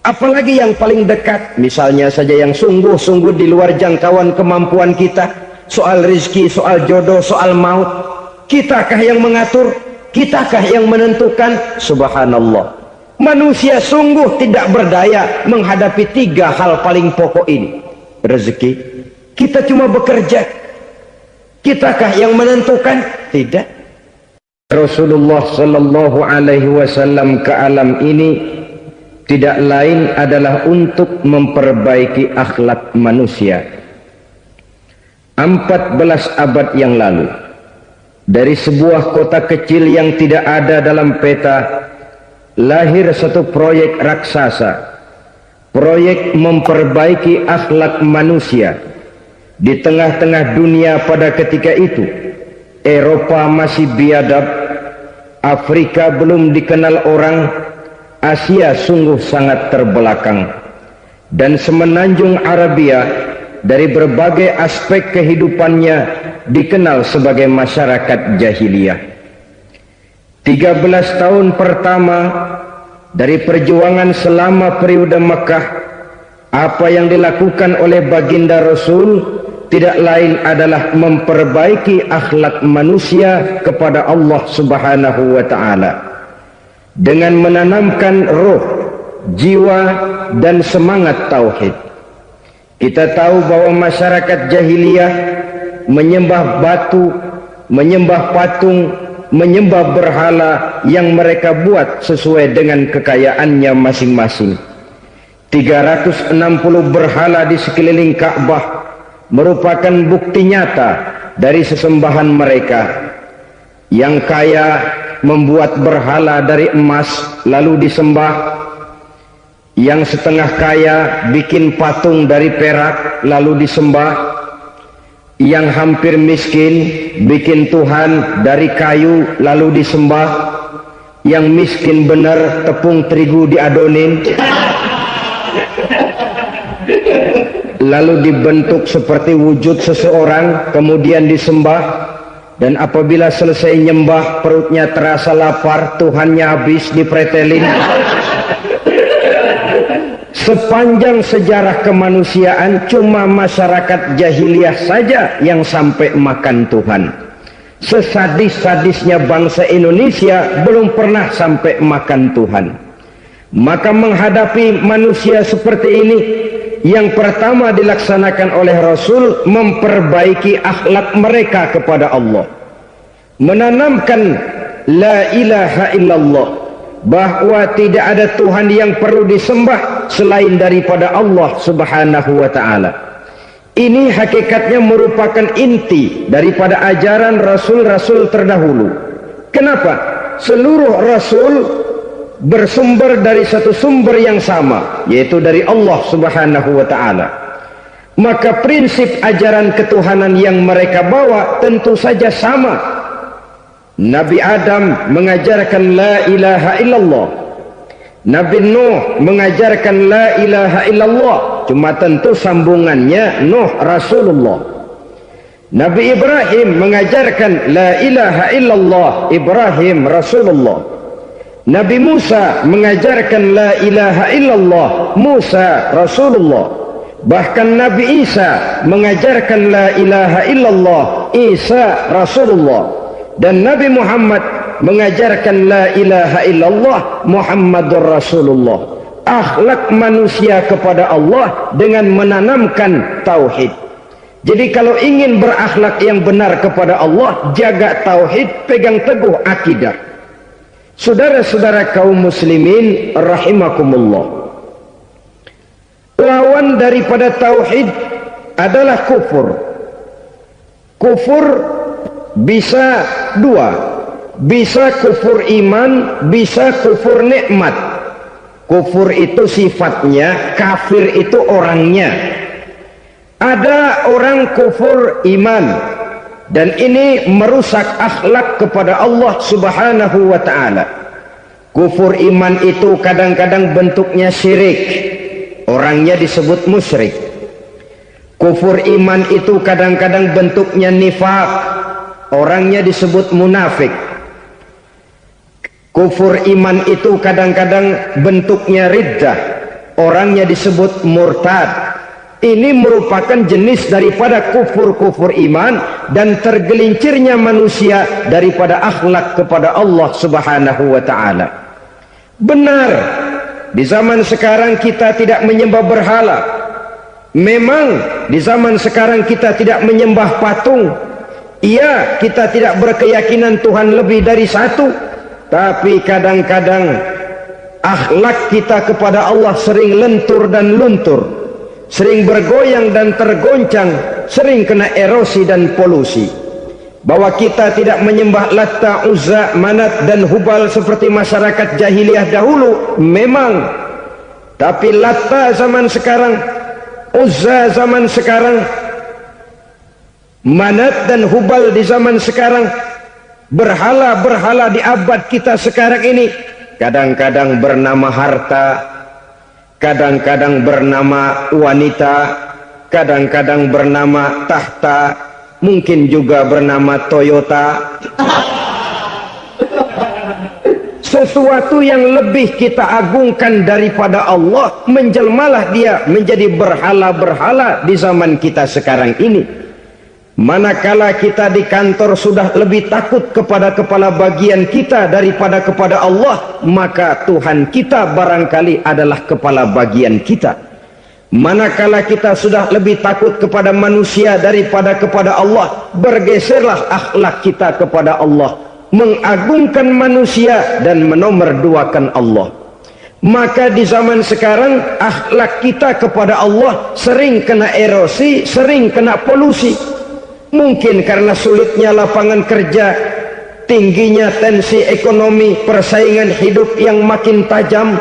Apalagi yang paling dekat, misalnya saja yang sungguh-sungguh di luar jangkauan kemampuan kita, soal rezeki, soal jodoh, soal maut. Kitakah yang mengatur? Kitakah yang menentukan? Subhanallah. Manusia sungguh tidak berdaya menghadapi 3 hal paling pokok ini. Rezeki, kita cuma bekerja. Kitakah yang menentukan? Tidak. Rasulullah sallallahu alaihi wasallam ke alam ini tidak lain adalah untuk memperbaiki akhlak manusia. 14 abad yang lalu, dari sebuah kota kecil yang tidak ada dalam peta, lahir satu proyek raksasa, proyek memperbaiki akhlak manusia. Di tengah-tengah dunia pada ketika itu, Eropa masih biadab, Afrika belum dikenal orang, Asia sungguh sangat terbelakang, dan semenanjung Arabia dari berbagai aspek kehidupannya dikenal sebagai masyarakat jahiliyah. 13 tahun pertama dari perjuangan selama periode Mekah, apa yang dilakukan oleh baginda Rasul tidak lain adalah memperbaiki akhlak manusia kepada Allah Subhanahu wa ta'ala dengan menanamkan roh, jiwa dan semangat tauhid. Kita tahu bahwa masyarakat jahiliyah menyembah batu, menyembah patung, menyembah berhala yang mereka buat sesuai dengan kekayaannya masing-masing. 360 berhala di sekeliling Ka'bah merupakan bukti nyata dari sesembahan mereka. Yang kaya membuat berhala dari emas lalu disembah, yang setengah kaya bikin patung dari perak lalu disembah, yang hampir miskin bikin Tuhan dari kayu lalu disembah, yang miskin benar tepung terigu diadonin lalu dibentuk seperti wujud seseorang kemudian disembah. Dan apabila selesai nyembah perutnya terasa lapar, Tuhannya habis dipretelin. Sepanjang sejarah kemanusiaan cuma masyarakat jahiliyah saja yang sampai makan Tuhan. Sesadis-sadisnya bangsa Indonesia belum pernah sampai makan Tuhan. Maka menghadapi manusia seperti ini, yang pertama dilaksanakan oleh Rasul memperbaiki akhlak mereka kepada Allah, menanamkan la ilaha illallah, bahwa tidak ada Tuhan yang perlu disembah selain daripada Allah Subhanahu wa ta'ala. Ini hakikatnya merupakan inti daripada ajaran Rasul-Rasul terdahulu. Kenapa? Seluruh Rasul bersumber dari satu sumber yang sama, yaitu dari Allah Subhanahu wa ta'ala. Maka prinsip ajaran ketuhanan yang mereka bawa tentu saja sama. Nabi Adam mengajarkan la ilaha illallah, Nabi Nuh mengajarkan la ilaha illallah, cuma tentu sambungannya Nuh Rasulullah. Nabi Ibrahim mengajarkan la ilaha illallah, Ibrahim Rasulullah. Nabi Musa mengajarkan la ilaha illallah, Musa Rasulullah. Bahkan Nabi Isa mengajarkan la ilaha illallah, Isa Rasulullah. Dan Nabi Muhammad mengajarkan la ilaha illallah, Muhammadur Rasulullah. Akhlak manusia kepada Allah dengan menanamkan tauhid. Jadi kalau ingin berakhlak yang benar kepada Allah, jaga tauhid, pegang teguh akidah. Saudara-saudara kaum muslimin rahimakumullah, lawan daripada tauhid adalah kufur. Kufur bisa dua, bisa kufur iman, bisa kufur nikmat. Kufur itu sifatnya, kafir itu orangnya. Ada orang kufur iman, dan ini merusak akhlak kepada Allah Subhanahu wa ta'ala. Kufur iman itu kadang-kadang bentuknya syirik, orangnya disebut musyrik. Kufur iman itu kadang-kadang bentuknya nifaq, orangnya disebut munafik. Kufur iman itu kadang-kadang bentuknya riddah, orangnya disebut murtad. Ini merupakan jenis daripada kufur-kufur iman dan tergelincirnya manusia daripada akhlak kepada Allah Subhanahu wa ta'ala. Benar, di zaman sekarang kita tidak menyembah berhala. Memang di zaman sekarang kita tidak menyembah patung. Iya, kita tidak berkeyakinan Tuhan lebih dari satu. Tapi kadang-kadang akhlak kita kepada Allah sering lentur dan luntur, sering bergoyang dan tergoncang, sering kena erosi dan polusi. Bahwa kita tidak menyembah Latta, Uzza, Manat dan Hubal seperti masyarakat jahiliyah dahulu, memang. Tapi Latta zaman sekarang, Uzza zaman sekarang, Manat dan Hubal di zaman sekarang, berhala-berhala di abad kita sekarang ini, kadang-kadang bernama harta, kadang-kadang bernama wanita, kadang-kadang bernama tahta, mungkin juga bernama Toyota. Sesuatu yang lebih kita agungkan daripada Allah, menjelmalah dia menjadi berhala-berhala di zaman kita sekarang ini. Manakala kita di kantor sudah lebih takut kepada kepala bagian kita daripada kepada Allah, maka Tuhan kita barangkali adalah kepala bagian kita. Manakala kita sudah lebih takut kepada manusia daripada kepada Allah, bergeserlah akhlak kita kepada Allah, mengagungkan manusia dan menomorduakan Allah. Maka di zaman sekarang akhlak kita kepada Allah sering kena erosi, sering kena polusi. Mungkin karena sulitnya lapangan kerja, tingginya tensi ekonomi, persaingan hidup yang makin tajam,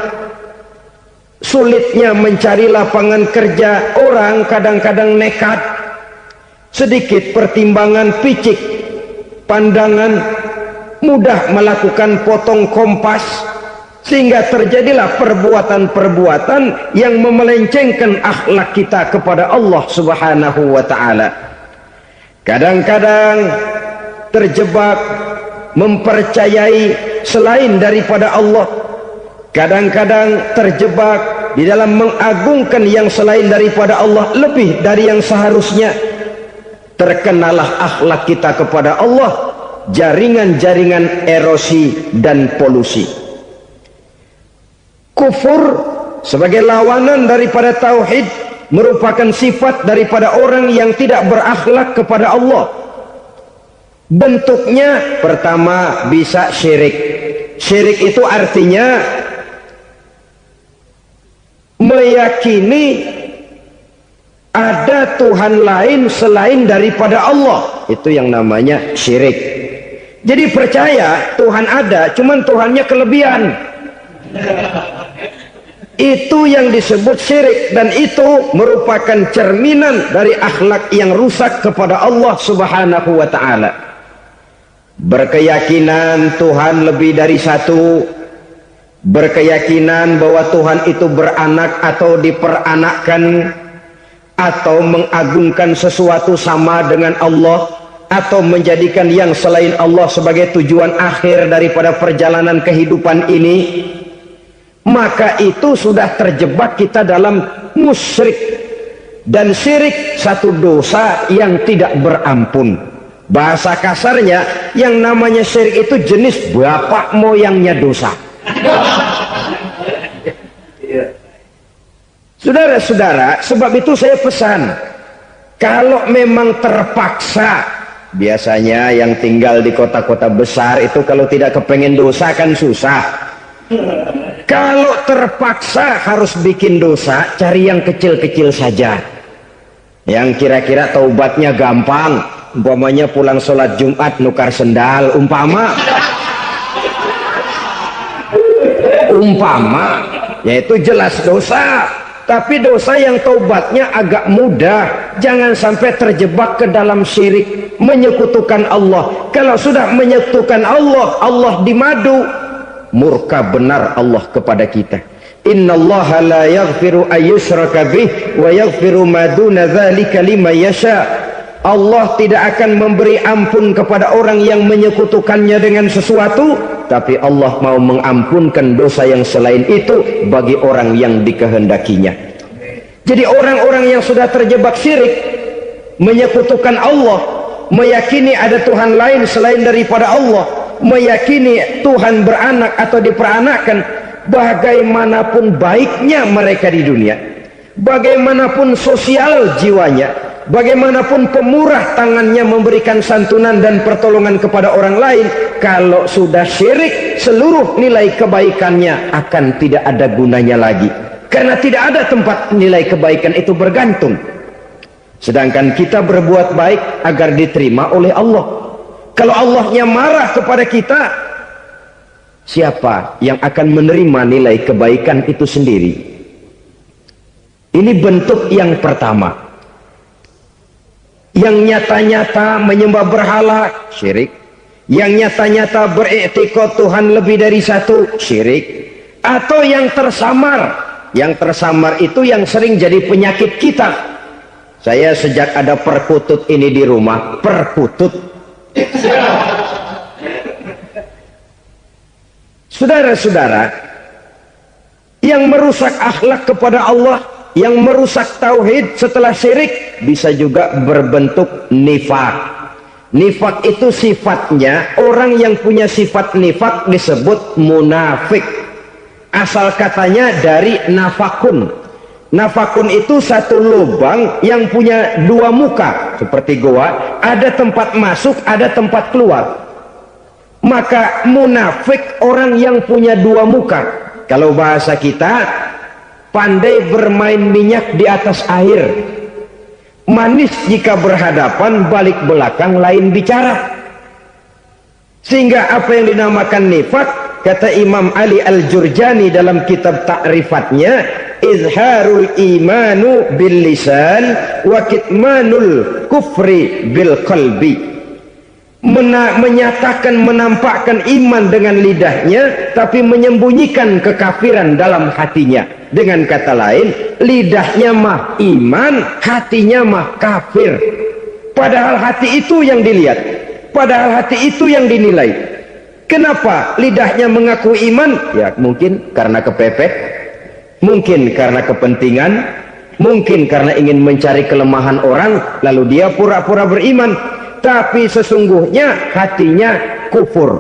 sulitnya mencari lapangan kerja, orang kadang-kadang nekat, sedikit pertimbangan picik, pandangan, mudah melakukan potong kompas, sehingga terjadilah perbuatan-perbuatan yang memelencengkan akhlak kita kepada Allah Subhanahu wa ta'ala. Kadang-kadang terjebak mempercayai selain daripada Allah, kadang-kadang terjebak di dalam mengagungkan yang selain daripada Allah lebih dari yang seharusnya. Terkenalah akhlak kita kepada Allah jaringan-jaringan erosi dan polusi. Kufur sebagai lawanan daripada tauhid merupakan sifat daripada orang yang tidak berakhlak kepada Allah. Bentuknya pertama bisa syirik. Syirik itu artinya meyakini ada Tuhan lain selain daripada Allah. Itu yang namanya syirik. Jadi percaya Tuhan ada, cuman Tuhannya kelebihan. Itu yang disebut syirik, dan itu merupakan cerminan dari akhlak yang rusak kepada Allah Subhanahu wa ta'ala. Berkeyakinan Tuhan lebih dari satu, berkeyakinan bahwa Tuhan itu beranak atau diperanakkan, atau mengagungkan sesuatu sama dengan Allah, atau menjadikan yang selain Allah sebagai tujuan akhir daripada perjalanan kehidupan ini, maka itu sudah terjebak kita dalam musyrik. Dan syirik satu dosa yang tidak berampun. Bahasa kasarnya, yang namanya syirik itu jenis bapak moyangnya dosa. Saudara-saudara, sebab itu saya pesan, kalau memang terpaksa, biasanya yang tinggal di kota-kota besar itu kalau tidak kepengen dosa kan susah. Kalau terpaksa harus bikin dosa, cari yang kecil-kecil saja, yang kira-kira taubatnya gampang. Umpamanya pulang sholat Jumat nukar sendal, umpama, yaitu jelas dosa. Tapi dosa yang taubatnya agak mudah. Jangan sampai terjebak ke dalam syirik, menyekutukan Allah. Kalau sudah menyekutukan Allah, Allah dimadu, murka benar Allah kepada kita. Innallaha la yaghfiru ayyushraka bih wa yaghfiru ma duna dzalika liman yasha. Allah tidak akan memberi ampun kepada orang yang menyekutukannya dengan sesuatu, tapi Allah mau mengampunkan dosa yang selain itu bagi orang yang dikehendakinya. Jadi orang-orang yang sudah terjebak syirik, menyekutukan Allah, meyakini ada Tuhan lain selain daripada Allah, meyakini Tuhan beranak atau diperanakkan, bagaimanapun baiknya mereka di dunia, bagaimanapun sosial jiwanya, bagaimanapun pemurah tangannya memberikan santunan dan pertolongan kepada orang lain, kalau sudah syirik, seluruh nilai kebaikannya akan tidak ada gunanya lagi, karena tidak ada tempat nilai kebaikan itu bergantung. Sedangkan kita berbuat baik agar diterima oleh Allah. Kalau Allahnya marah kepada kita, siapa yang akan menerima nilai kebaikan itu sendiri? Ini bentuk yang pertama. Yang nyata-nyata menyembah berhala, syirik. Yang nyata-nyata beriktikad Tuhan lebih dari satu, syirik. Atau yang tersamar. Yang tersamar itu yang sering jadi penyakit kita. Saya sejak ada perkutut ini di rumah, perkutut. Saudara-saudara, yang merusak akhlak kepada Allah, yang merusak tauhid setelah syirik, bisa juga berbentuk nifak. Nifak itu sifatnya, orang yang punya sifat nifak disebut munafik. Asal katanya dari nafakun. Nafakun itu satu lubang yang punya dua muka, seperti goa, ada tempat masuk, ada tempat keluar. Maka munafik orang yang punya dua muka. Kalau bahasa kita, pandai bermain minyak di atas air, manis jika berhadapan, balik belakang lain bicara. Sehingga apa yang dinamakan nifak, kata Imam Ali Al-Jurjani dalam kitab ta'rifatnya, izharul imanu bil lisan wa kitmanul kufri bil qalbi. Menyatakan, menampakkan iman dengan lidahnya, tapi menyembunyikan kekafiran dalam hatinya. Dengan kata lain, lidahnya mah iman, hatinya mah kafir. Padahal hati itu yang dilihat, padahal hati itu yang dinilai. Kenapa lidahnya mengaku iman? Ya mungkin karena kepepet, mungkin karena kepentingan, mungkin karena ingin mencari kelemahan orang, lalu dia pura-pura beriman. Tapi sesungguhnya hatinya kufur.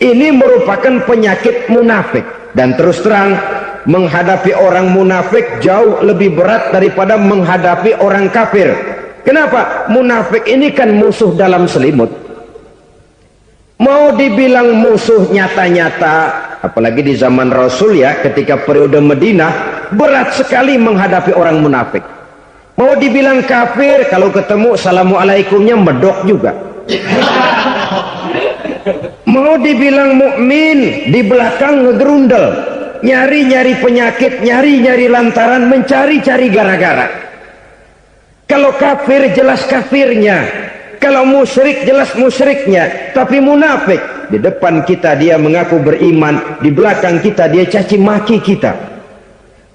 Ini merupakan penyakit munafik. Dan terus terang, menghadapi orang munafik jauh lebih berat daripada menghadapi orang kafir. Kenapa? Munafik ini kan musuh dalam selimut. Mau dibilang musuh nyata-nyata, apalagi di zaman Rasul ya, ketika periode Madinah, berat sekali menghadapi orang munafik. Mau dibilang kafir, kalau ketemu assalamualaikumnya medok juga. Mau dibilang mukmin, di belakang ngegerundel, nyari-nyari penyakit, nyari-nyari lantaran, mencari-cari gara-gara. Kalau kafir jelas kafirnya, kalau musyrik jelas musyriknya. Tapi munafik, di depan kita dia mengaku beriman, di belakang kita dia caci maki kita.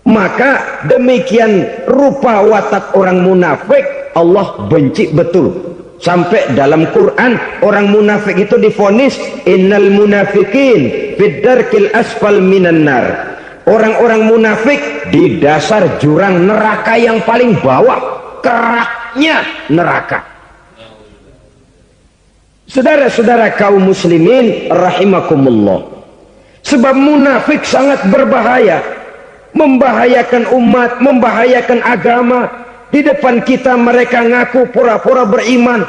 Maka demikian rupa watak orang munafik, Allah benci betul. Sampai dalam Quran orang munafik itu divonis innal munafikin fid darkil asfal minan nar. Orang-orang munafik di dasar jurang neraka yang paling bawah, keraknya neraka. Saudara-saudara kaum muslimin rahimakumullah, sebab munafik sangat berbahaya, membahayakan umat, membahayakan agama. Di depan kita mereka ngaku pura-pura beriman,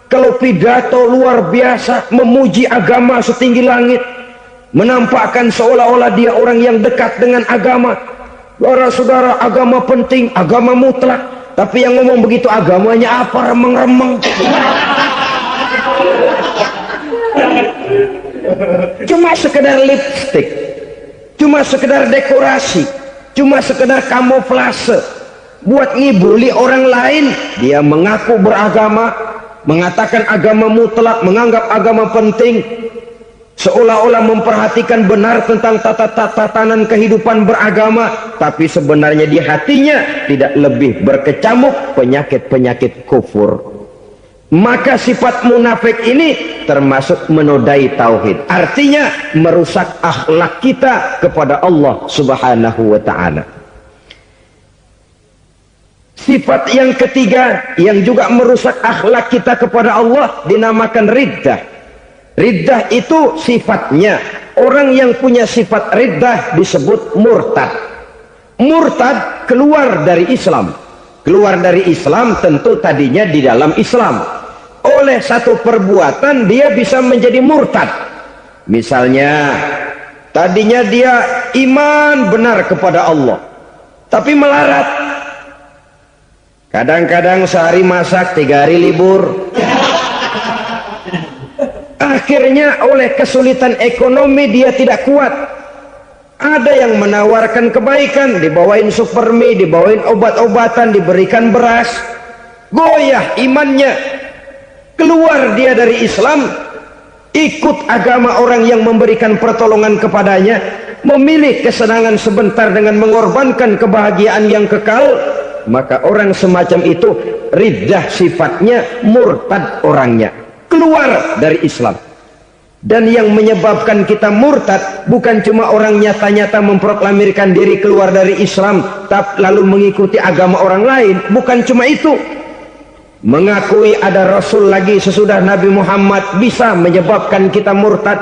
kalau pidato luar biasa, memuji agama setinggi langit, menampakkan seolah-olah dia orang yang dekat dengan agama. Saudara-saudara, agama penting, agama mutlak. Tapi yang ngomong begitu agamanya apa, remeng-remeng. Cuma sekedar lipstick, cuma sekedar dekorasi, cuma sekedar kamuflase, buat ngibuli orang lain. Dia mengaku beragama, mengatakan agama mutlak, menganggap agama penting, seolah-olah memperhatikan benar tentang tatanan kehidupan beragama, tapi sebenarnya di hatinya tidak lebih berkecamuk penyakit-penyakit kufur. Maka sifat munafik ini termasuk menodai tauhid. Artinya merusak akhlak kita kepada Allah Subhanahu wa ta'ala. Sifat yang ketiga yang juga merusak akhlak kita kepada Allah dinamakan riddah. Riddah itu sifatnya, orang yang punya sifat riddah disebut murtad. Murtad keluar dari Islam. Keluar dari Islam tentu tadinya di dalam Islam. Oleh satu perbuatan dia bisa menjadi murtad. Misalnya tadinya dia iman benar kepada Allah, tapi melarat. Kadang-kadang sehari masak, 3 hari libur. Akhirnya oleh kesulitan ekonomi dia tidak kuat. Ada yang menawarkan kebaikan, dibawain supermi, dibawain obat-obatan, diberikan beras. Goyah imannya. Keluar dia dari Islam, ikut agama orang yang memberikan pertolongan kepadanya, memilih kesenangan sebentar dengan mengorbankan kebahagiaan yang kekal. Maka orang semacam itu riddah sifatnya, murtad orangnya, keluar dari Islam. Dan yang menyebabkan kita murtad bukan cuma orang nyata-nyata memproklamirkan diri keluar dari Islam tapi lalu mengikuti agama orang lain. Bukan cuma itu, mengakui ada Rasul lagi sesudah Nabi Muhammad bisa menyebabkan kita murtad.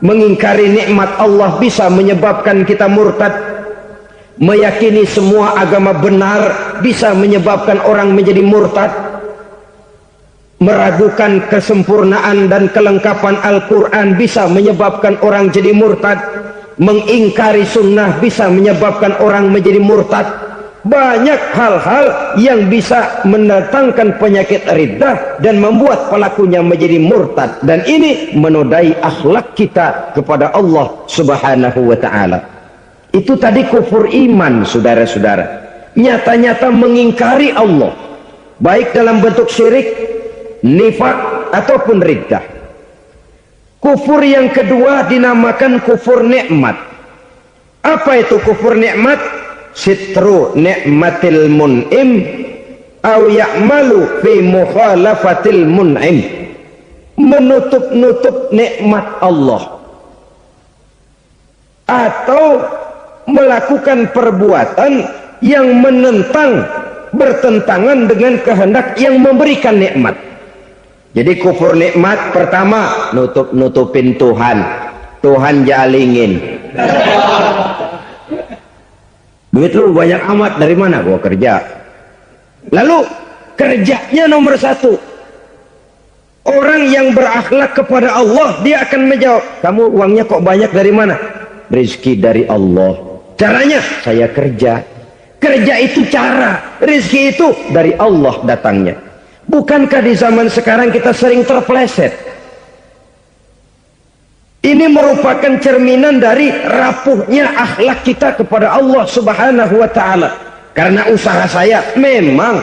Mengingkari nikmat Allah bisa menyebabkan kita murtad. Meyakini semua agama benar bisa menyebabkan orang menjadi murtad. Meragukan kesempurnaan dan kelengkapan Al-Quran bisa menyebabkan orang jadi murtad. Mengingkari sunnah bisa menyebabkan orang menjadi murtad. Banyak hal-hal yang bisa mendatangkan penyakit riddah dan membuat pelakunya menjadi murtad. Dan ini menodai akhlak kita kepada Allah Subhanahu wa ta'ala. Itu tadi kufur iman, saudara-saudara. Nyata-nyata mengingkari Allah, baik dalam bentuk syirik, nifak, ataupun riddah. Kufur yang kedua dinamakan kufur nikmat. Apa itu kufur nikmat? Sitru nikmatil mun'im aw ya'malu fi mukhalafatil mun'im. Menutup-nutup nikmat Allah, atau melakukan perbuatan yang menentang, bertentangan dengan kehendak yang memberikan nikmat. Jadi kufur nikmat pertama, nutup-nutupin Tuhan. Tuhan jalingin. Duit lu banyak amat, dari mana? Gua kerja. Lalu kerjanya nomor 1. Orang yang berakhlak kepada Allah, dia akan menjawab, kamu uangnya kok banyak, dari mana? Rezeki dari Allah. Caranya, saya kerja. Kerja itu cara, rezeki itu dari Allah datangnya. Bukankah di zaman sekarang kita sering terpleset? Ini merupakan cerminan dari rapuhnya akhlak kita kepada Allah Subhanahu wa ta'ala. Karena usaha saya memang,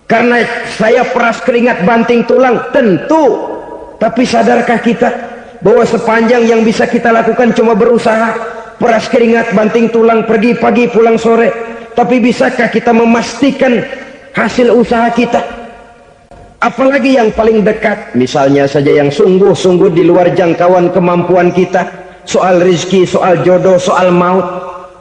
karena saya peras keringat banting tulang, tentu. Tapi sadarkah kita bahwa sepanjang yang bisa kita lakukan cuma berusaha, peras keringat banting tulang, pergi pagi pulang sore? Tapi bisakah kita memastikan hasil usaha kita? Apalagi yang paling dekat, misalnya saja yang sungguh-sungguh di luar jangkauan kemampuan kita, soal rezeki, soal jodoh, soal maut.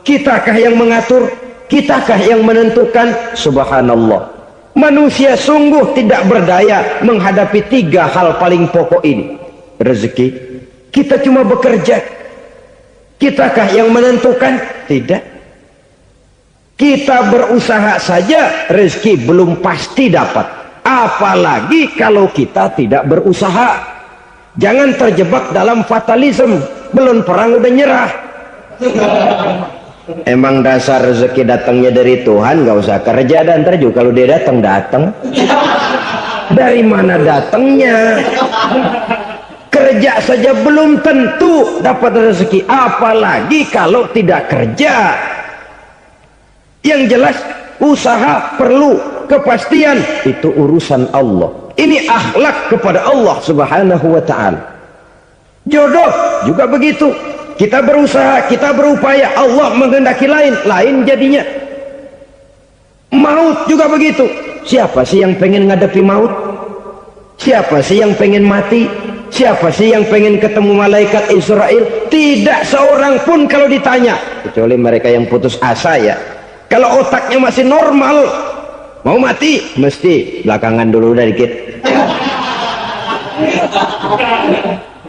Kitakah yang mengatur? Kitakah yang menentukan? Subhanallah, manusia sungguh tidak berdaya menghadapi 3 hal paling pokok ini. Rezeki, kita cuma bekerja. Kitakah yang menentukan? Tidak. Kita berusaha saja rezeki belum pasti dapat, apalagi kalau kita tidak berusaha. Jangan terjebak dalam fatalisme, belum perang udah nyerah. Emang dasar rezeki datangnya dari Tuhan, nggak usah kerja, dan ntar juga kalau dia datang. Dari mana datangnya? Kerja saja belum tentu dapat rezeki, apalagi kalau tidak kerja. Yang jelas usaha perlu kepastian, itu urusan Allah. Ini akhlak kepada Allah Subhanahu wa ta'ala. Jodoh juga begitu. Kita berusaha, kita berupaya, Allah menghendaki lain jadinya. Maut juga begitu. Siapa sih yang pengen ngadepi maut? Siapa sih yang pengen mati? Siapa sih yang pengen ketemu malaikat Israel? Tidak seorang pun kalau ditanya, kecuali mereka yang putus asa ya. Kalau otaknya masih normal, mau mati mesti belakangan dulu udah dikit.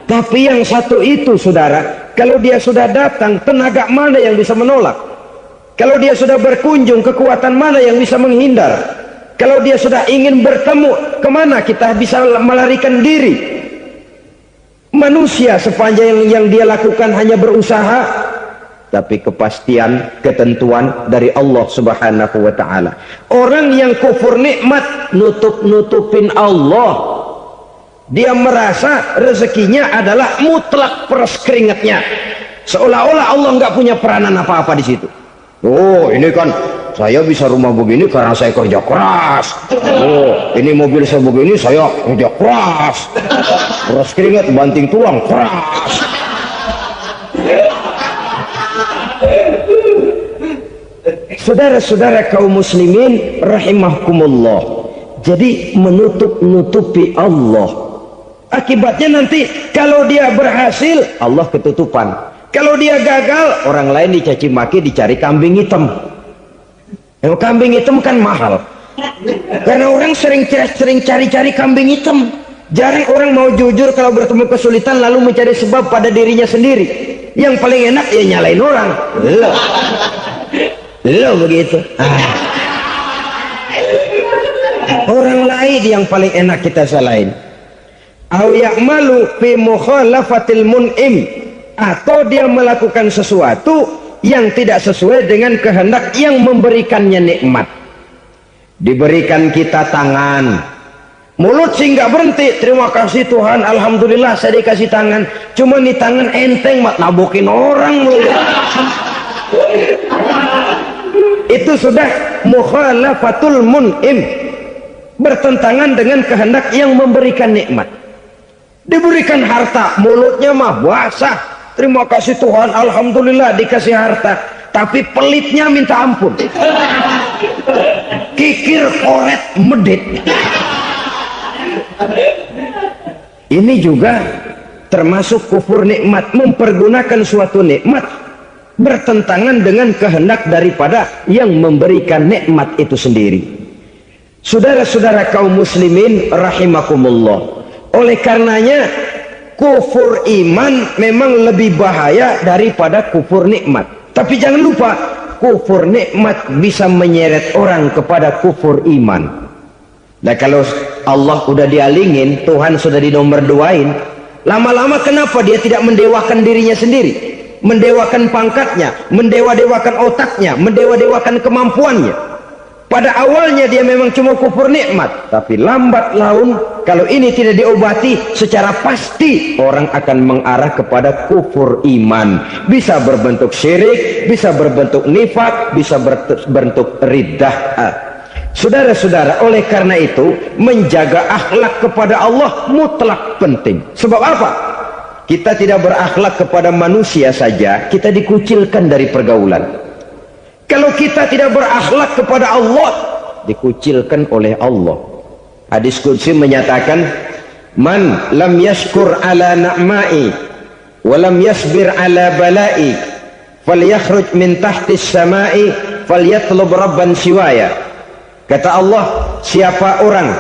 Tapi yang satu itu saudara, kalau dia sudah datang, tenaga mana yang bisa menolak? Kalau dia sudah berkunjung, kekuatan mana yang bisa menghindar? Kalau dia sudah ingin bertemu, kemana kita bisa melarikan diri? Manusia sepanjang yang dia lakukan hanya berusaha, tapi kepastian, ketentuan dari Allah Subhanahu wa ta'ala. Orang yang kufur nikmat, nutupin Allah. Dia merasa rezekinya adalah mutlak peras keringatnya, seolah-olah Allah nggak punya peranan apa-apa di situ. Oh, ini kan saya bisa rumah begini karena saya kerja keras. Oh, ini mobil saya begini saya kerja keras. Peras keringat banting tulang keras. Saudara-saudara kaum muslimin rahimakumullah, jadi menutup-nutupi Allah. Akibatnya nanti kalau dia berhasil, Allah ketutupan. Kalau dia gagal, orang lain dicaci maki, dicari kambing hitam. Yang kambing hitam kan mahal, karena orang sering cari-cari kambing hitam. Jarang orang mau jujur kalau bertemu kesulitan lalu mencari sebab pada dirinya sendiri. Yang paling enak ya nyalain orang. Lo begitu. Orang lain yang paling enak kita salahin. Au ya'malu fi mukhalafatil mun'im, atau dia melakukan sesuatu yang tidak sesuai dengan kehendak yang memberikannya nikmat. Diberikan kita tangan, mulut sih nggak berhenti, terima kasih Tuhan, alhamdulillah saya dikasih tangan. Cuma nih tangan enteng mat nabokin orang loh. Itu sudah mukhalafatul mun'im, bertentangan dengan kehendak yang memberikan nikmat. Diberikan harta, mulutnya mah basah, terima kasih Tuhan, alhamdulillah dikasih harta, tapi pelitnya minta ampun, kikir koret medit. Ini juga termasuk kufur nikmat, mempergunakan suatu nikmat bertentangan dengan kehendak daripada yang memberikan nikmat itu sendiri. Saudara-saudara kaum muslimin rahimakumullah, oleh karenanya kufur iman memang lebih bahaya daripada kufur nikmat. Tapi jangan lupa, kufur nikmat bisa menyeret orang kepada kufur iman. Nah kalau Allah udah dialingin, Tuhan sudah dinomor duain, lama-lama kenapa dia tidak mendewakan dirinya sendiri, mendewakan pangkatnya, mendewa-dewakan otaknya, mendewa-dewakan kemampuannya? Pada awalnya dia memang cuma kufur nikmat, tapi lambat laun kalau ini tidak diobati secara pasti orang akan mengarah kepada kufur iman. Bisa berbentuk syirik, bisa berbentuk nifak, bisa berbentuk riddah. Saudara-saudara, oleh karena itu menjaga akhlak kepada Allah mutlak penting. Sebab apa? Kita tidak berakhlak kepada manusia saja, kita dikucilkan dari pergaulan. Kalau kita tidak berakhlak kepada Allah, dikucilkan oleh Allah. Hadis qudsi menyatakan, man lam yashkur ala na'mai wa lam yasbir ala balai falyakhruj min tahtis samai falyatlub rabban siwaya. Kata Allah, siapa orang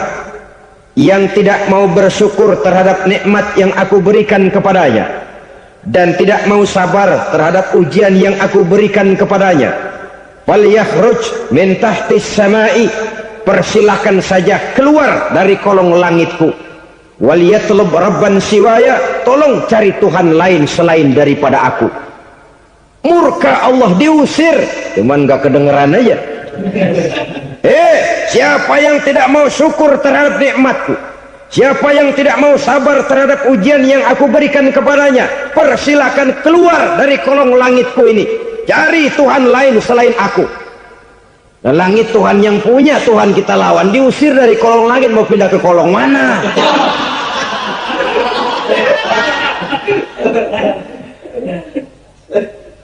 yang tidak mau bersyukur terhadap nikmat yang aku berikan kepadanya dan tidak mau sabar terhadap ujian yang aku berikan kepadanya, falyakhruj min tahtis samai, persilahkan saja keluar dari kolong langitku, waliyatlub rabban siwaya, tolong cari Tuhan lain selain daripada aku. Murka Allah, diusir, cuman gak kedengeran aja. Siapa yang tidak mau syukur terhadap nikmatku, siapa yang tidak mau sabar terhadap ujian yang aku berikan kepadanya, persilahkan keluar dari kolong langitku ini, cari Tuhan lain selain aku. Dan langit Tuhan yang punya, Tuhan kita lawan, diusir dari kolong langit, mau pindah ke kolong mana?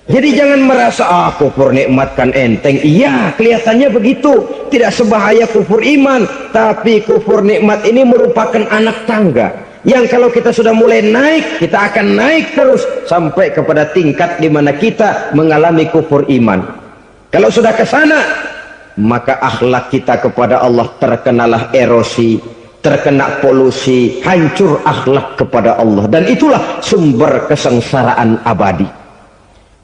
Jadi jangan merasa kufur nikmat kan enteng. Iya, kelihatannya begitu, tidak sebahaya kufur iman. Tapi kufur nikmat ini merupakan anak tangga yang kalau kita sudah mulai naik, kita akan naik terus sampai kepada tingkat di mana kita mengalami kufur iman. Kalau sudah ke sana, maka akhlak kita kepada Allah terkenalah erosi, terkena polusi, hancur akhlak kepada Allah, dan itulah sumber kesengsaraan abadi.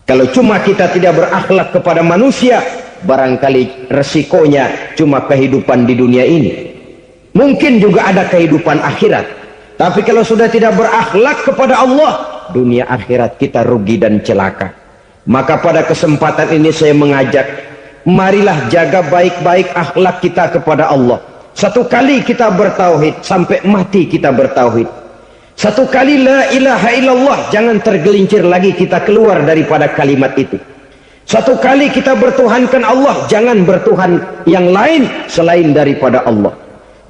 Kalau cuma kita tidak berakhlak kepada manusia, barangkali resikonya cuma kehidupan di dunia ini. Mungkin juga ada kehidupan akhirat. Tapi kalau sudah tidak berakhlak kepada Allah, dunia akhirat kita rugi dan celaka. Maka pada kesempatan ini saya mengajak, marilah jaga baik-baik akhlak kita kepada Allah. Satu kali kita bertauhid, sampai mati kita bertauhid. Satu kali la ilaha illallah, jangan tergelincir lagi kita keluar daripada kalimat itu. Satu kali kita bertuhankan Allah, jangan bertuhan yang lain selain daripada Allah.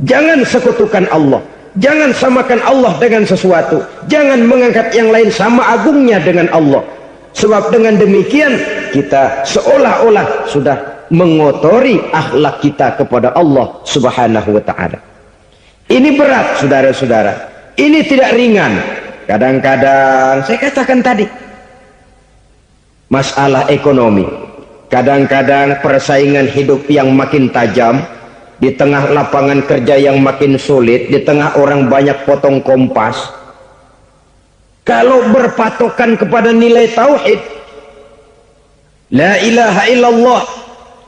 Jangan sekutukan Allah, jangan samakan Allah dengan sesuatu, jangan mengangkat yang lain sama agungnya dengan Allah. Sebab dengan demikian kita seolah-olah sudah mengotori akhlak kita kepada Allah subhanahu wa ta'ala. Ini berat saudara-saudara, ini tidak ringan. Kadang-kadang saya katakan tadi, masalah ekonomi, kadang-kadang persaingan hidup yang makin tajam, di tengah lapangan kerja yang makin sulit, di tengah orang banyak potong kompas. Kalau berpatokan kepada nilai tauhid, la ilaha illallah,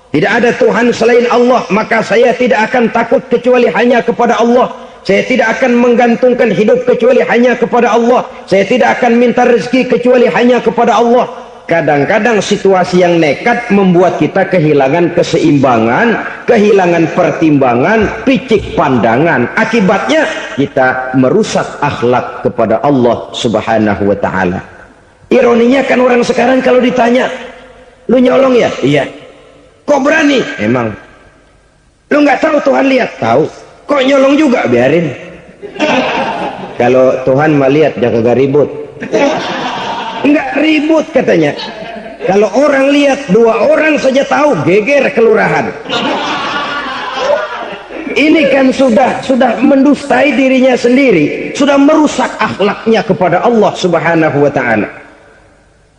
tidak ada Tuhan selain Allah, maka saya tidak akan takut kecuali hanya kepada Allah. Saya tidak akan menggantungkan hidup kecuali hanya kepada Allah. Saya tidak akan minta rezeki kecuali hanya kepada Allah. Kadang-kadang situasi yang nekat membuat kita kehilangan keseimbangan, kehilangan pertimbangan, picik pandangan. Akibatnya kita merusak akhlak kepada Allah subhanahu wa ta'ala. Ironinya kan orang sekarang kalau ditanya, lu nyolong ya? Iya. Kok berani? Emang. Lu nggak tahu Tuhan lihat? Tahu. Kok nyolong juga? Biarin. Kalau Tuhan mah lihat, jangan ribut. Enggak ribut katanya. Kalau orang lihat, 2 orang saja tahu, geger kelurahan. Ini kan sudah mendustai dirinya sendiri, sudah merusak akhlaknya kepada Allah subhanahu wa ta'ala.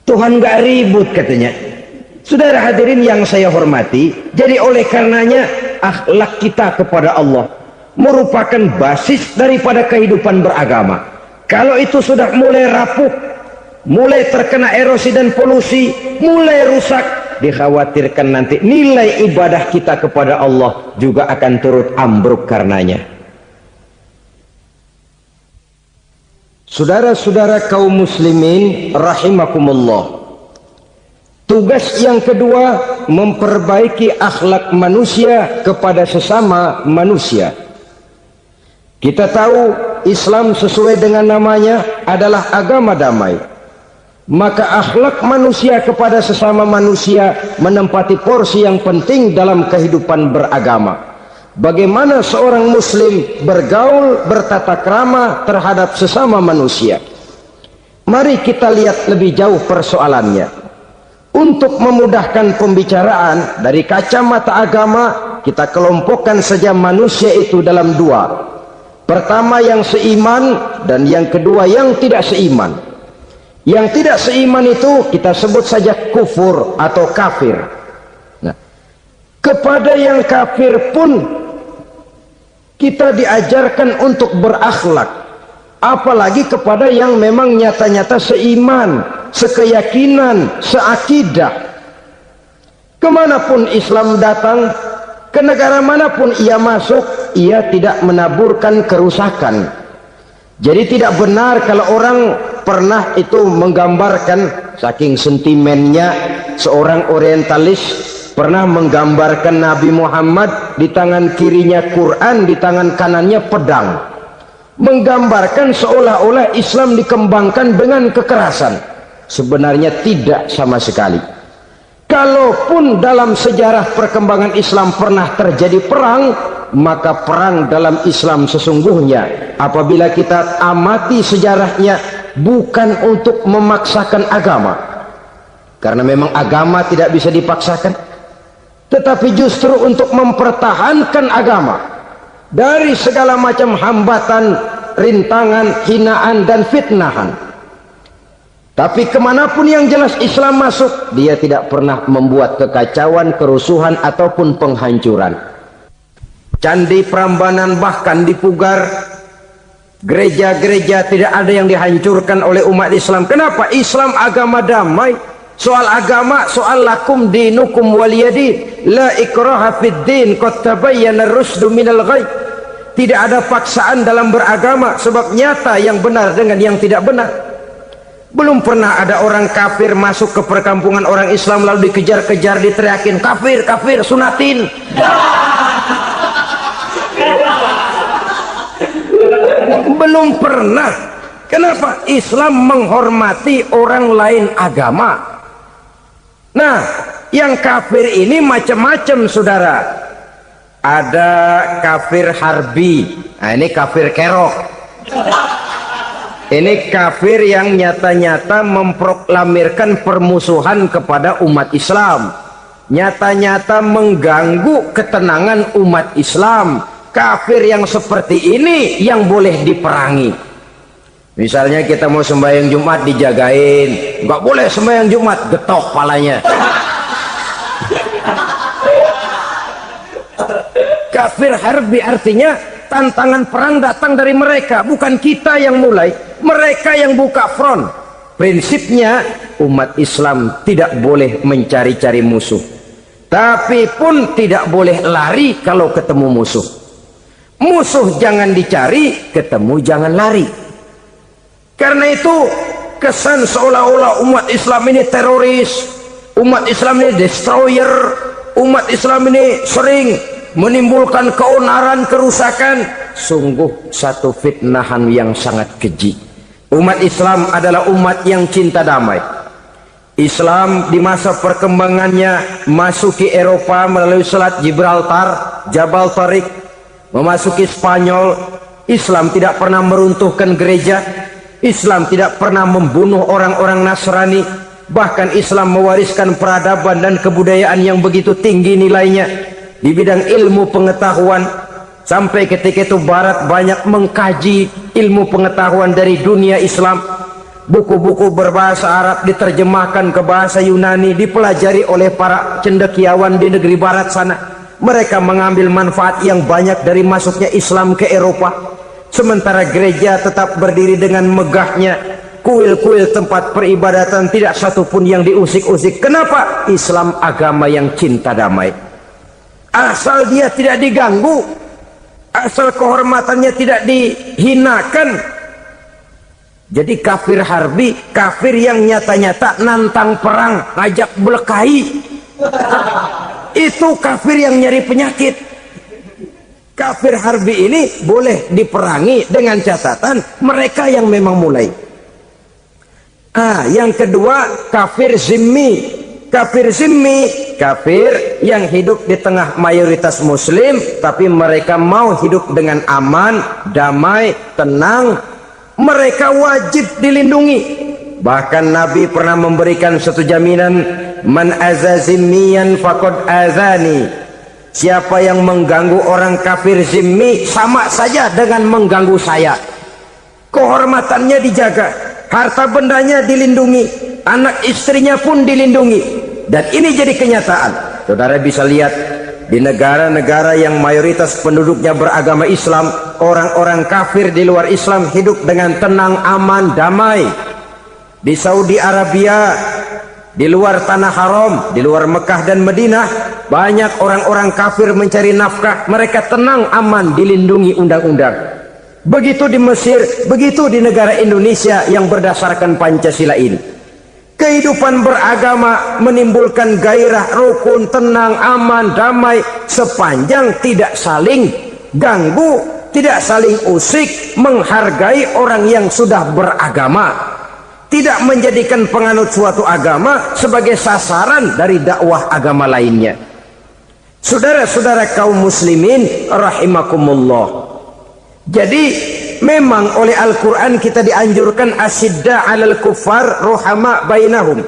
Tuhan enggak ribut katanya. Saudara hadirin yang saya hormati, jadi oleh karenanya akhlak kita kepada Allah merupakan basis daripada kehidupan beragama. Kalau itu sudah mulai rapuh, mulai terkena erosi dan polusi, mulai rusak, dikhawatirkan nanti nilai ibadah kita kepada Allah juga akan turut ambruk karenanya. Saudara-saudara kaum muslimin rahimakumullah, tugas yang kedua, memperbaiki akhlak manusia kepada sesama manusia. Kita tahu Islam sesuai dengan namanya adalah agama damai. Maka akhlak manusia kepada sesama manusia menempati porsi yang penting dalam kehidupan beragama. Bagaimana seorang muslim bergaul, bertata krama terhadap sesama manusia. Mari kita lihat lebih jauh persoalannya. Untuk memudahkan pembicaraan dari kacamata agama, kita kelompokkan saja manusia itu dalam 2. Pertama yang seiman, dan yang kedua yang tidak seiman. Yang tidak seiman itu kita sebut saja kufur atau kafir. Nah, kepada yang kafir pun kita diajarkan untuk berakhlak, apalagi kepada yang memang nyata-nyata seiman, sekeyakinan, seakidah. Kemanapun Islam datang, ke negara manapun ia masuk, ia tidak menaburkan kerusakan. Jadi tidak benar kalau orang pernah itu menggambarkan, saking sentimennya seorang orientalis pernah menggambarkan Nabi Muhammad di tangan kirinya Quran, di tangan kanannya pedang, menggambarkan seolah-olah Islam dikembangkan dengan kekerasan. Sebenarnya tidak sama sekali. Kalaupun dalam sejarah perkembangan Islam pernah terjadi perang, maka perang dalam Islam sesungguhnya apabila kita amati sejarahnya bukan untuk memaksakan agama, karena memang agama tidak bisa dipaksakan, tetapi justru untuk mempertahankan agama dari segala macam hambatan, rintangan, hinaan dan fitnahan. Tapi kemanapun yang jelas Islam masuk, dia tidak pernah membuat kekacauan, kerusuhan ataupun penghancuran. Candi Prambanan bahkan dipugar, gereja-gereja tidak ada yang dihancurkan oleh umat Islam. Kenapa? Islam agama damai. Soal agama, soal lakum dinukum waliyadin, la ikraha fid din, qad tabayyana ar-rusdu minal ghayy. Tidak ada paksaan dalam beragama, sebab nyata yang benar dengan yang tidak benar. Belum pernah ada orang kafir masuk ke perkampungan orang Islam lalu dikejar-kejar, diteriakin kafir, kafir, sunatin. Belum pernah. Kenapa? Islam menghormati orang lain agama. Nah, yang kafir ini macam-macam, saudara. Ada kafir harbi. Nah, ini kafir kerok. Ini kafir yang nyata-nyata memproklamirkan permusuhan kepada umat Islam, nyata-nyata mengganggu ketenangan umat Islam. Kafir yang seperti ini yang boleh diperangi. Misalnya kita mau sembahyang Jumat dijagain, nggak boleh sembahyang Jumat, getok palanya. Kafir harbi artinya tantangan perang datang dari mereka, bukan kita yang mulai, mereka yang buka front. Prinsipnya umat Islam tidak boleh mencari-cari musuh, tapi pun tidak boleh lari kalau ketemu musuh. Musuh jangan dicari, ketemu jangan lari. Karena itu kesan seolah-olah umat Islam ini teroris, umat Islam ini destroyer, umat Islam ini sering menimbulkan keonaran, kerusakan. Sungguh satu fitnahan yang sangat keji. Umat Islam adalah umat yang cinta damai. Islam di masa perkembangannya masuki Eropa melalui Selat Gibraltar, Jabal Tariq, memasuki Spanyol. Islam tidak pernah meruntuhkan gereja. Islam tidak pernah membunuh orang-orang Nasrani. Bahkan Islam mewariskan peradaban dan kebudayaan yang begitu tinggi nilainya di bidang ilmu pengetahuan. Sampai ketika itu Barat banyak mengkaji ilmu pengetahuan dari dunia Islam. Buku-buku berbahasa Arab diterjemahkan ke bahasa Yunani, dipelajari oleh para cendekiawan di negeri Barat sana. Mereka mengambil manfaat yang banyak dari masuknya Islam ke Eropa. Sementara gereja tetap berdiri dengan megahnya, kuil-kuil tempat peribadatan tidak satupun yang diusik-usik. Kenapa? Islam agama yang cinta damai. Asal dia tidak diganggu, asal kehormatannya tidak dihinakan. Jadi kafir harbi, kafir yang nyata-nyata nantang perang, ngajak berkelahi. Itu kafir yang nyari penyakit. Kafir harbi ini boleh diperangi dengan catatan mereka yang memang mulai. Yang kedua kafir zimmi. Kafir zimmi, kafir yang hidup di tengah mayoritas muslim, tapi mereka mau hidup dengan aman, damai, tenang. Mereka wajib dilindungi. Bahkan Nabi pernah memberikan satu jaminan, man aza zimmiyan faqad azani. Siapa yang mengganggu orang kafir zimmi sama saja dengan mengganggu saya. Kehormatannya dijaga, harta bendanya dilindungi, anak istrinya pun dilindungi. Dan ini jadi kenyataan. Saudara bisa lihat di negara-negara yang mayoritas penduduknya beragama Islam, orang-orang kafir di luar Islam hidup dengan tenang, aman, damai. Di Saudi Arabia, di luar tanah haram, di luar Mekah dan Madinah, banyak orang-orang kafir mencari nafkah. Mereka tenang, aman, dilindungi undang-undang. Begitu di Mesir, begitu di negara Indonesia yang berdasarkan Pancasila ini. Kehidupan beragama menimbulkan gairah, rukun, tenang, aman, damai, sepanjang tidak saling ganggu, tidak saling usik, menghargai orang yang sudah beragama, tidak menjadikan penganut suatu agama sebagai sasaran dari dakwah agama lainnya. Saudara-saudara kaum muslimin rahimakumullah. Jadi memang oleh Al-Quran kita dianjurkan asyidda 'alal kuffar ruhama bainahum.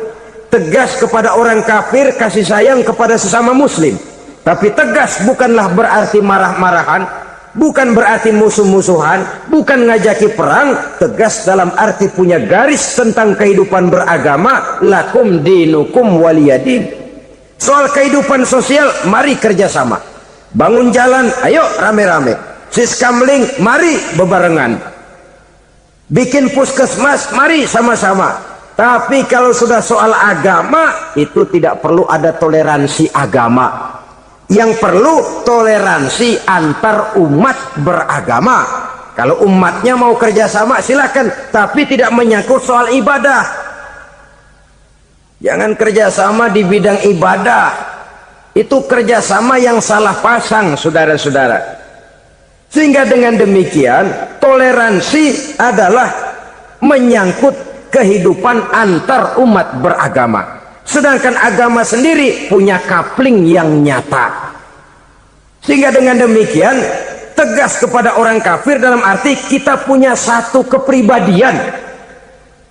tegas kepada orang kafir, kasih sayang kepada sesama muslim. Tapi tegas bukanlah berarti marah-marahan, bukan berarti musuh-musuhan, bukan ngajaki perang. Tegas dalam arti punya garis tentang kehidupan beragama, lakum dinukum waliyadin. Soal kehidupan sosial, mari kerjasama. Bangun jalan, ayo rame-rame. Siskamling, mari bebarengan. Bikin puskesmas, mari sama-sama. Tapi kalau sudah soal agama, itu tidak perlu ada toleransi agama. Yang perlu toleransi antar umat beragama. Kalau umatnya mau kerjasama silakan, tapi tidak menyangkut soal ibadah. Jangan kerjasama di bidang ibadah. Itu kerjasama yang salah pasang, saudara-saudara. Sehingga dengan demikian, toleransi adalah menyangkut kehidupan antar umat beragama. Sedangkan agama sendiri punya kapling yang nyata. Sehingga dengan demikian tegas kepada orang kafir dalam arti kita punya satu kepribadian,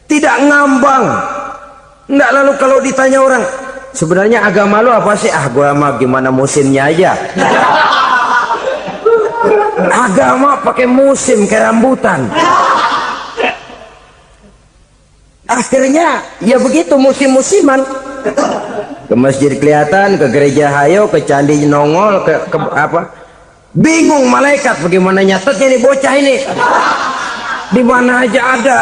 tidak ngambang. Enggak, lalu kalau ditanya orang, sebenarnya agama lu apa sih? Ah, gua mah gimana musimnya aja. Agama pakai musim kayak rambutan. Akhirnya ya begitu, musim-musiman. Ke masjid kelihatan, ke gereja hayo, ke candi nongol, ke apa? Bingung malaikat bagaimana nyatetnya nih bocah ini. Di mana aja ada.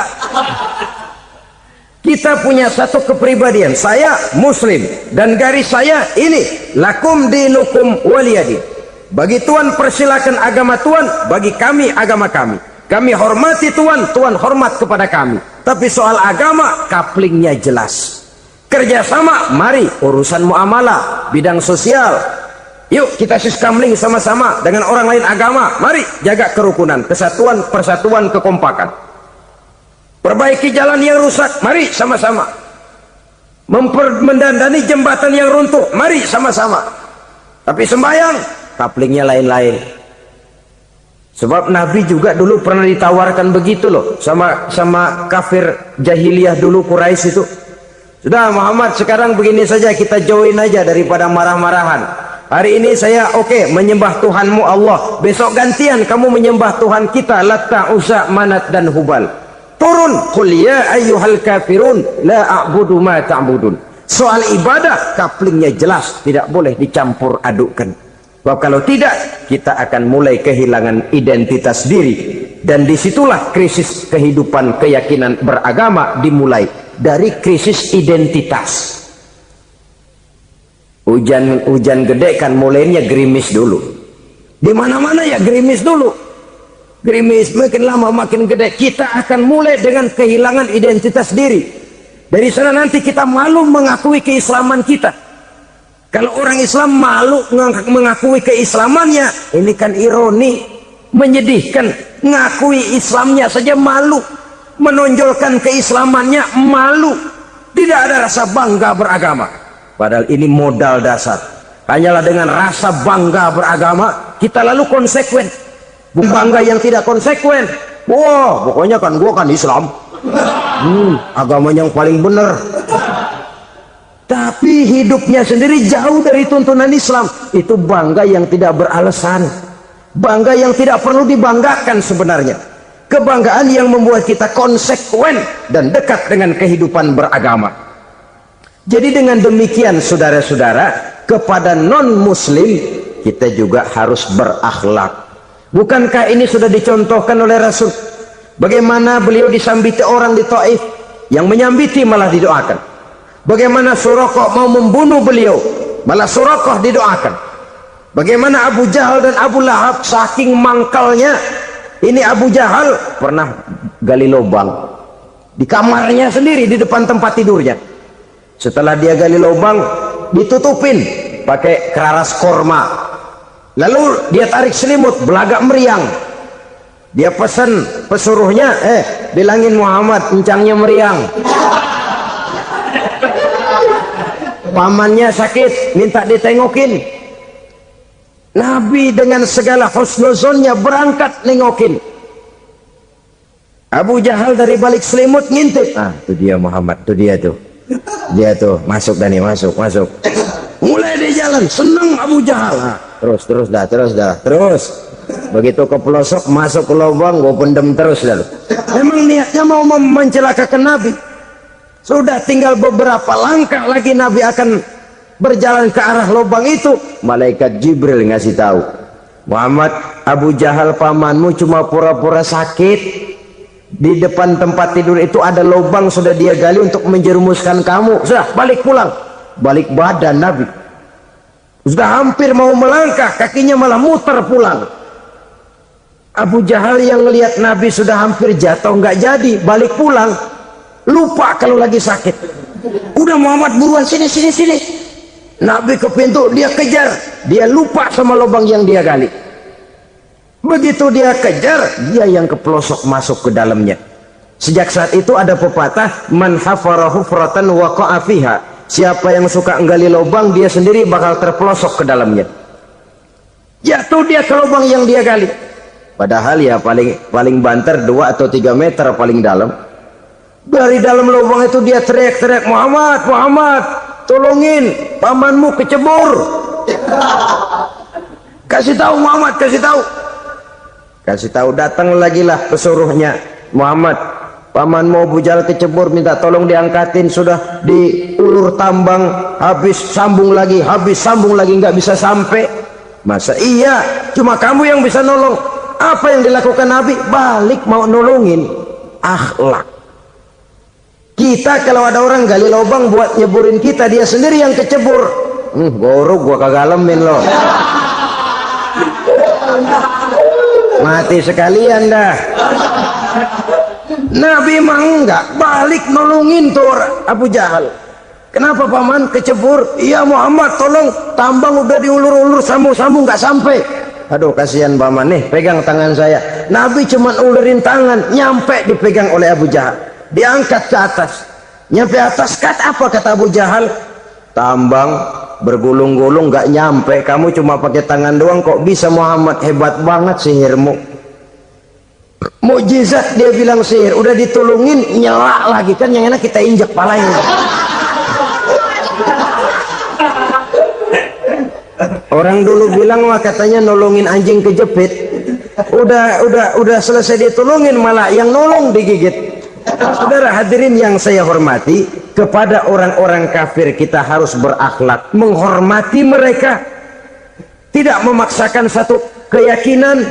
Kita punya satu kepribadian. Saya muslim dan garis saya ini, lakum dinukum waliyadin. Bagi Tuhan persilakan agama Tuhan, bagi kami agama kami. Kami hormati Tuhan, Tuhan hormat kepada kami. Tapi soal agama, kaplingnya jelas. Kerjasama, mari urusan muamalah, bidang sosial. Yuk kita siskamling sama-sama dengan orang lain agama. Mari jaga kerukunan, kesatuan, persatuan, kekompakan. Perbaiki jalan yang rusak, mari sama-sama. Mendandani jembatan yang runtuh, mari sama-sama. Tapi sembahyang, kaplingnya lain-lain. Sebab Nabi juga dulu pernah ditawarkan begitu loh sama kafir jahiliyah dulu, Quraisy itu. Sudah Muhammad, sekarang begini saja, kita join aja daripada marah-marahan. Hari ini saya oke, menyembah Tuhanmu Allah. Besok gantian kamu menyembah Tuhan kita, Latta, Uzza, Manat dan Hubal. Turun, qul ya ayyuhal kafirun la a'budu ma ta'budun. Soal ibadah kaplingnya jelas, tidak boleh dicampur adukkan. Sebab kalau tidak, kita akan mulai kehilangan identitas diri. Dan disitulah krisis kehidupan keyakinan beragama dimulai. Dari krisis identitas. Hujan gede kan mulainya gerimis dulu. Di mana-mana ya gerimis dulu. Gerimis makin lama makin gede. Kita akan mulai dengan kehilangan identitas diri. Dari sana nanti kita malu mengakui keislaman kita. Kalau orang Islam malu mengakui keislamannya, ini kan ironi, menyedihkan. Ngakui Islamnya saja malu, menonjolkan keislamannya malu, tidak ada rasa bangga beragama. Padahal ini modal dasar. Hanyalah dengan rasa bangga beragama kita lalu konsekuen. Bukan bangga yang tidak konsekuen. Wah, pokoknya kan gua kan Islam, agama yang paling benar. Tapi hidupnya sendiri jauh dari tuntunan Islam. Itu bangga yang tidak beralasan, bangga yang tidak perlu dibanggakan sebenarnya. Kebanggaan yang membuat kita konsekuen dan dekat dengan kehidupan beragama. Jadi dengan demikian saudara-saudara, kepada non-muslim kita juga harus berakhlak. Bukankah ini sudah dicontohkan oleh Rasul? Bagaimana beliau disambiti orang di Taif, yang menyambiti malah didoakan. Bagaimana Suraqah mau membunuh beliau, malah Suraqah didoakan. Bagaimana Abu Jahal dan Abu Lahab saking mangkalnya. Ini Abu Jahal pernah gali lubang di kamarnya sendiri, di depan tempat tidurnya. Setelah dia gali lubang, ditutupin pakai keraras korma. Lalu dia tarik selimut, belagak meriang. Dia pesan pesuruhnya, bilangin Muhammad encangnya meriang. Pamannya sakit, minta ditengokin. Nabi dengan segala husnuzonnya berangkat nengokin. Abu Jahal dari balik selimut ngintip. Ah, itu dia Muhammad, itu dia tuh. Dia tuh masuk Dani, masuk. Mulai di jalan, seneng Abu Jahal. Terus. Begitu ke pelosok, masuk ke lubang, gue pendem terus dah. Memang niatnya mau mencelakakan Nabi. Sudah tinggal beberapa langkah lagi Nabi akan berjalan ke arah lubang itu. Malaikat Jibril ngasih tahu, Muhammad, Abu Jahal pamanmu cuma pura-pura sakit. Di depan tempat tidur itu ada lubang sudah dia gali untuk menjerumuskan kamu. Sudah balik pulang. Balik badan Nabi. Sudah hampir mau melangkah, kakinya malah muter pulang. Abu Jahal yang lihat Nabi sudah hampir jatuh nggak jadi, balik pulang. Lupa kalau lagi sakit. Udah Muhammad buruan sini. Nabi ke pintu, dia kejar. Dia lupa sama lubang yang dia gali. Begitu dia kejar, dia yang ke pelosok masuk ke dalamnya. Sejak saat itu ada pepatah, man hafara hufratan waqa'a fiha. Siapa yang suka nggali lubang, dia sendiri bakal terpelosok ke dalamnya. Jatuh dia ke lubang yang dia gali. Padahal ya paling banter 2 atau 3 meter paling dalam. Dari dalam lubang itu dia teriak-teriak, Muhammad, tolongin, pamanmu kecebur. Kasih tahu Muhammad, kasih tahu. Datang lagi lah pesuruhnya, Muhammad, pamanmu Abu Jahal kecebur, minta tolong diangkatin. Sudah diulur tambang, habis sambung lagi, nggak bisa sampai. Masa iya, cuma kamu yang bisa nolong. Apa yang dilakukan Nabi? Balik mau nolongin. Akhlak. Kita kalau ada orang gali lubang buat nyeburin kita, dia sendiri yang kecebur. Gorok gua kagalemin loh. Mati sekalian dah. Nabi mah enggak, balik nolongin tuh Abu Jahal. Kenapa paman kecebur? Iya Muhammad, tolong, tambang udah diulur-ulur, sambung nggak sampai. Aduh kasihan paman nih, pegang tangan saya. Nabi cuma ulurin tangan, nyampe dipegang oleh Abu Jahal. Diangkat ke atas, nyampe atas. Apa kata Abu Jahal? Tambang bergulung-gulung nggak nyampe, kamu cuma pakai tangan doang kok bisa Muhammad, hebat banget sihirmu. Mukjizat dia bilang sihir, udah ditolongin nyela lagi, kan yang enak kita injak palanya. Orang dulu bilang wah katanya nolongin anjing kejepit, udah selesai ditolongin malah yang nolong digigit. Saudara hadirin yang saya hormati, kepada orang-orang kafir kita harus berakhlak, menghormati mereka, tidak memaksakan satu keyakinan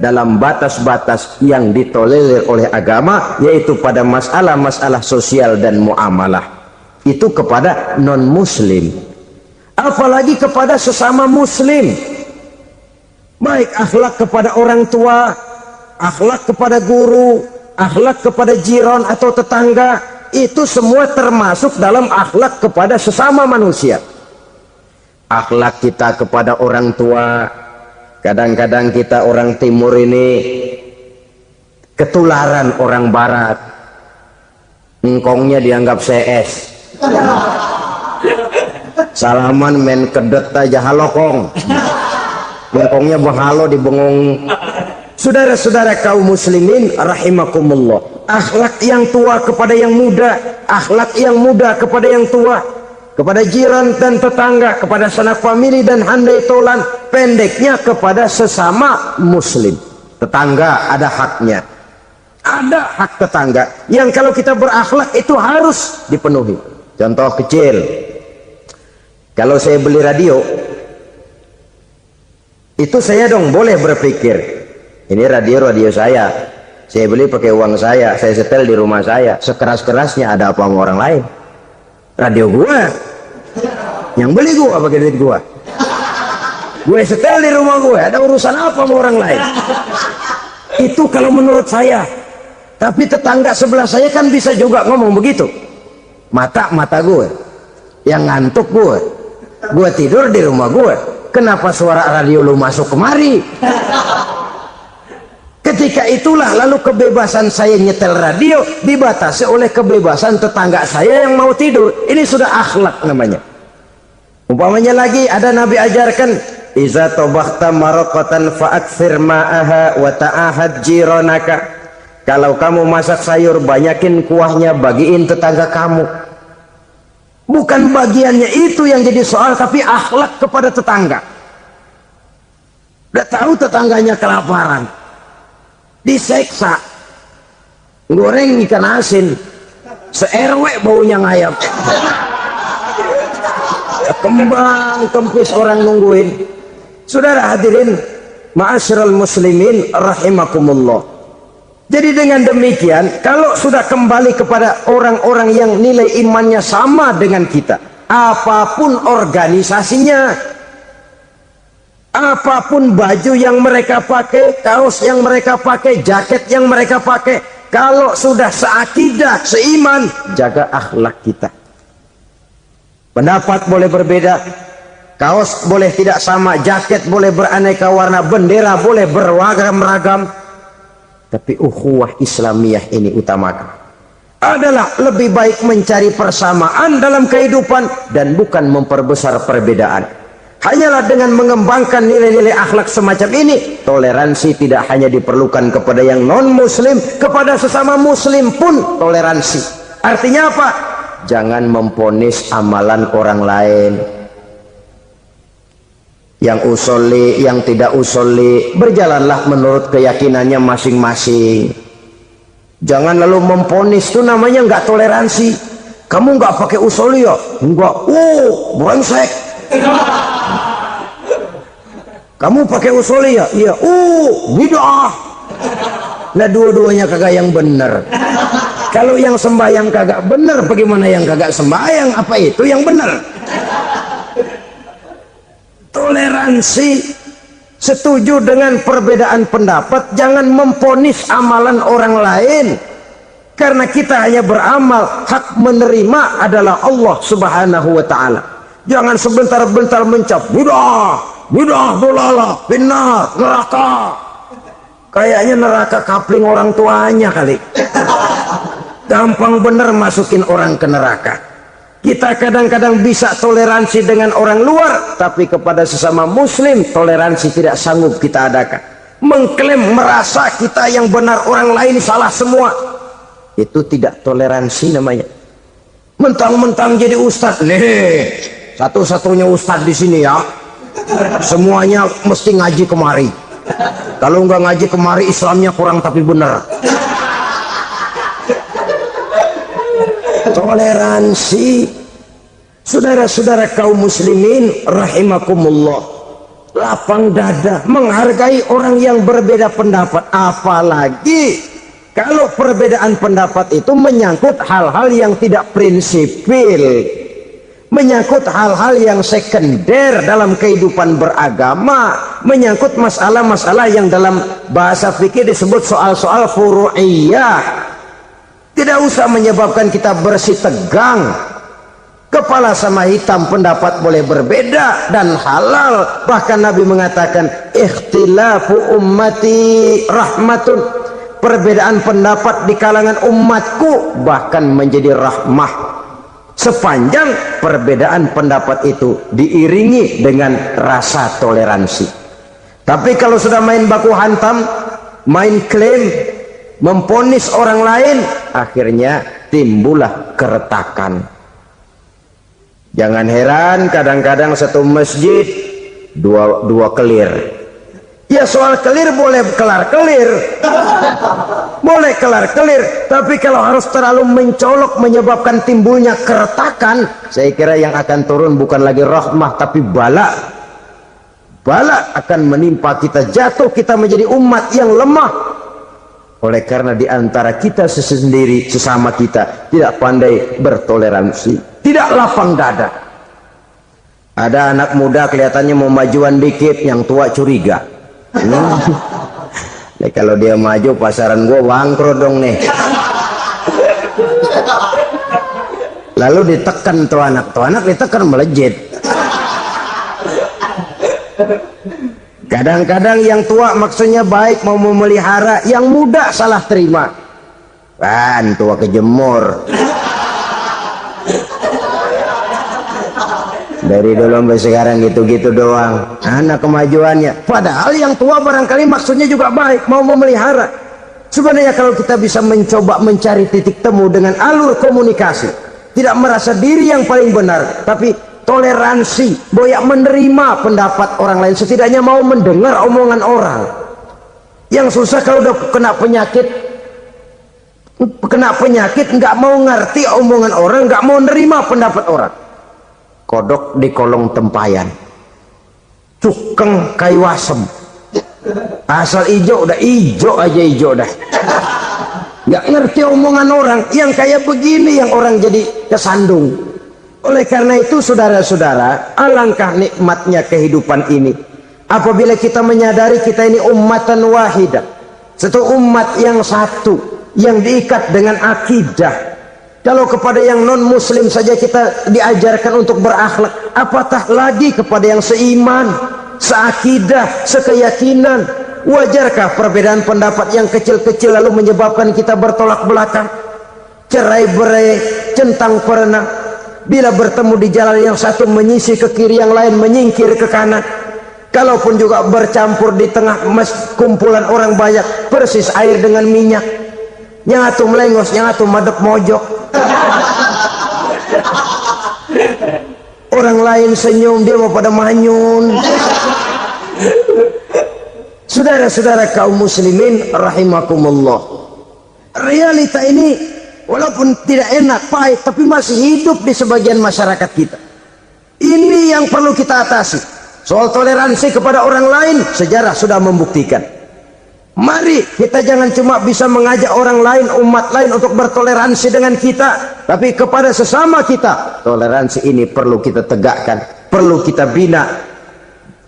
dalam batas-batas yang ditolerir oleh agama, yaitu pada masalah-masalah sosial dan muamalah. Itu kepada non-muslim, apalagi kepada sesama muslim. Baik akhlak kepada orang tua, akhlak kepada guru, akhlak kepada jiran atau tetangga, itu semua termasuk dalam akhlak kepada sesama manusia. Akhlak kita kepada orang tua, kadang-kadang kita orang timur ini ketularan orang barat. Engkongnya dianggap CS, salaman main kedet aja halokong, engkongnya bahalo di bengong. Saudara-saudara kaum muslimin rahimakumullah, akhlak yang tua kepada yang muda, akhlak yang muda kepada yang tua, kepada jiran dan tetangga, kepada sanak famili dan handai tolan, pendeknya kepada sesama muslim. Tetangga ada haknya, ada hak tetangga yang kalau kita berakhlak itu harus dipenuhi. Contoh kecil, kalau saya beli radio itu saya dong boleh berpikir, ini radio saya beli pakai uang saya setel di rumah saya, sekeras-kerasnya ada apa sama orang lain? Radio gua, yang beli gua pakai duit gua, gue setel di rumah gue, ada urusan apa sama orang lain? Itu kalau menurut saya. Tapi tetangga sebelah saya kan bisa juga ngomong begitu. Mata gue yang ngantuk, gue tidur di rumah gue, kenapa suara radio lu masuk kemari? Ketika itulah lalu kebebasan saya nyetel radio dibatasi oleh kebebasan tetangga saya yang mau tidur. Ini sudah akhlak namanya. Umpamanya lagi ada Nabi ajarkan, iza tobakhta maraqatan fa'akthir ma'aha wa ta'ahad jiranaka. Kalau kamu masak sayur, banyakin kuahnya, bagiin tetangga kamu. Bukan bagiannya itu yang jadi soal, tapi akhlak kepada tetangga. Udah tahu tetangganya kelaparan, diseksa, goreng ikan asin, se-RW baunya ngayap, kembang kempis orang nungguin. Saudara hadirin ma'asyiral muslimin rahimakumullah. Jadi dengan demikian, kalau sudah kembali kepada orang-orang yang nilai imannya sama dengan kita, apapun organisasinya, apapun baju yang mereka pakai, kaos yang mereka pakai, jaket yang mereka pakai, kalau sudah seakidah, seiman, jaga akhlak kita. Pendapat boleh berbeda, kaos boleh tidak sama, jaket boleh beraneka warna, bendera boleh beragam-ragam, tapi ukhuwah Islamiyah ini utamakan. Adalah lebih baik mencari persamaan dalam kehidupan dan bukan memperbesar perbedaan. Hanyalah dengan mengembangkan nilai-nilai akhlak semacam ini, toleransi tidak hanya diperlukan kepada yang non-muslim, kepada sesama muslim pun toleransi. Artinya apa? Jangan memponis amalan orang lain. Yang usolli, yang tidak usolli, berjalanlah menurut keyakinannya masing-masing. Jangan lalu memponis, itu namanya nggak toleransi. Kamu nggak pakai usolli ya? Enggak. Brengsek. Kamu pakai usolli ya? Iya. Bid'ah. Nah, dua-duanya kagak yang benar. Kalau yang sembahyang kagak benar, bagaimana yang kagak sembahyang? Apa itu yang benar? Toleransi, setuju dengan perbedaan pendapat, jangan memponis amalan orang lain, karena kita hanya beramal, hak menerima adalah Allah subhanahu wa ta'ala. Jangan sebentar-bentar mencap bid'ah, dolalah, benar, neraka. Kayaknya neraka kapling orang tuanya kali. Gampang bener masukin orang ke neraka. Kita kadang-kadang bisa toleransi dengan orang luar, tapi kepada sesama muslim toleransi tidak sanggup kita adakan. Mengklaim merasa kita yang benar, orang lain salah semua, itu tidak toleransi namanya. Mentang-mentang jadi ustadz, nih satu-satunya ustadz di sini ya, semuanya mesti ngaji kemari. Kalau nggak ngaji kemari Islamnya kurang tapi benar. Toleransi, saudara-saudara kaum muslimin rahimakumullah, lapang dada menghargai orang yang berbeda pendapat, apalagi kalau perbedaan pendapat itu menyangkut hal-hal yang tidak prinsipil, menyangkut hal-hal yang sekunder dalam kehidupan beragama, menyangkut masalah-masalah yang dalam bahasa fikih disebut soal-soal furu'iyah. Tidak usah menyebabkan kita bersih tegang. Kepala sama hitam pendapat boleh berbeda dan halal. Bahkan Nabi mengatakan ikhtilafu ummati rahmatun. Perbedaan pendapat di kalangan umatku bahkan menjadi rahmah, sepanjang perbedaan pendapat itu diiringi dengan rasa toleransi. Tapi kalau sudah main baku hantam, main klaim, memponis orang lain, akhirnya timbullah keretakan. Jangan heran kadang-kadang satu masjid dua kelir. Ya soal kelir boleh kelar-kelir, boleh kelar-kelir, tapi kalau harus terlalu mencolok menyebabkan timbulnya keretakan, saya kira yang akan turun bukan lagi rahmah tapi bala. Bala akan menimpa kita, jatuh kita menjadi umat yang lemah. Oleh karena di antara kita sendiri, sesama kita tidak pandai bertoleransi, tidak lapang dada. Ada anak muda kelihatannya mau majuan dikit, yang tua curiga. Nih kalau dia maju pasaran gua bangkrut dong nih. Lalu ditekan tuh anak ditekan melejit. Kadang-kadang yang tua maksudnya baik, mau memelihara, yang muda salah terima. Kan tua kejemur. Dari dulu sampai sekarang gitu-gitu doang, anak kemajuannya. Padahal yang tua barangkali maksudnya juga baik, mau memelihara. Sebenarnya kalau kita bisa mencoba mencari titik temu dengan alur komunikasi, tidak merasa diri yang paling benar, tapi toleransi, boyak menerima pendapat orang lain, setidaknya mau mendengar omongan orang. Yang susah kalau udah kena penyakit nggak mau ngerti omongan orang, nggak mau nerima pendapat orang. Kodok di kolong tempayan, cukeng kayu asem, asal ijo udah ijo aja, ijo dah. Nggak ngerti omongan orang. Yang kayak begini yang orang jadi kesandung. Oleh karena itu saudara-saudara, alangkah nikmatnya kehidupan ini apabila kita menyadari kita ini ummatan wahidah, satu umat yang satu, yang diikat dengan akidah. Kalau kepada yang non muslim saja kita diajarkan untuk berakhlak, apatah lagi kepada yang seiman, seakidah, sekeyakinan. Wajarkah perbedaan pendapat yang kecil-kecil lalu menyebabkan kita bertolak belakang, cerai-berai, centang perenang? Bila bertemu di jalan yang satu menyisih ke kiri, yang lain menyingkir ke kanan. Kalaupun juga bercampur di tengah kumpulan orang banyak, persis air dengan minyak. Yang atu melengos, yang atu madep mojok. Orang lain senyum, dia mau pada manyun. Saudara-saudara kaum muslimin rahimakumullah, realita ini walaupun tidak enak, pahit, tapi masih hidup di sebagian masyarakat kita. Ini yang perlu kita atasi. Soal toleransi kepada orang lain, sejarah sudah membuktikan. Mari kita jangan cuma bisa mengajak orang lain, umat lain untuk bertoleransi dengan kita, tapi kepada sesama kita, toleransi ini perlu kita tegakkan, perlu kita bina,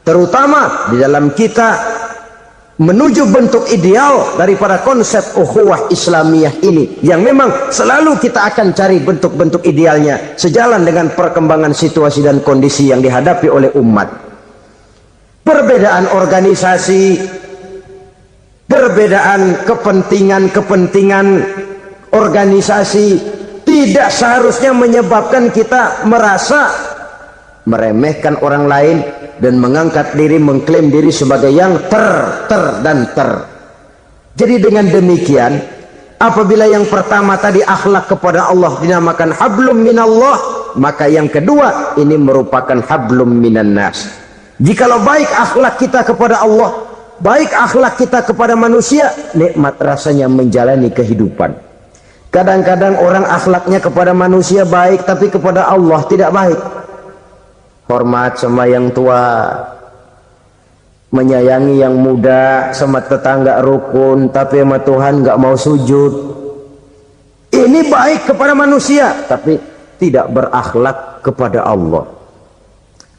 terutama di dalam kita menuju bentuk ideal daripada konsep ukhuwah Islamiyah ini, yang memang selalu kita akan cari bentuk-bentuk idealnya sejalan dengan perkembangan situasi dan kondisi yang dihadapi oleh umat. Perbedaan organisasi, perbedaan kepentingan organisasi tidak seharusnya menyebabkan kita merasa meremehkan orang lain dan mengangkat diri, mengklaim diri sebagai yang ter. Jadi dengan demikian, apabila yang pertama tadi akhlak kepada Allah dinamakan hablum minallah, maka yang kedua ini merupakan hablum minan nas. Jikalau baik akhlak kita kepada Allah, baik akhlak kita kepada manusia, nikmat rasanya menjalani kehidupan. Kadang-kadang orang akhlaknya kepada manusia baik, tapi kepada Allah tidak baik. Hormat sama yang tua, menyayangi yang muda, sama tetangga rukun, tapi sama Tuhan nggak mau sujud. Ini baik kepada manusia, tapi tidak berakhlak kepada Allah.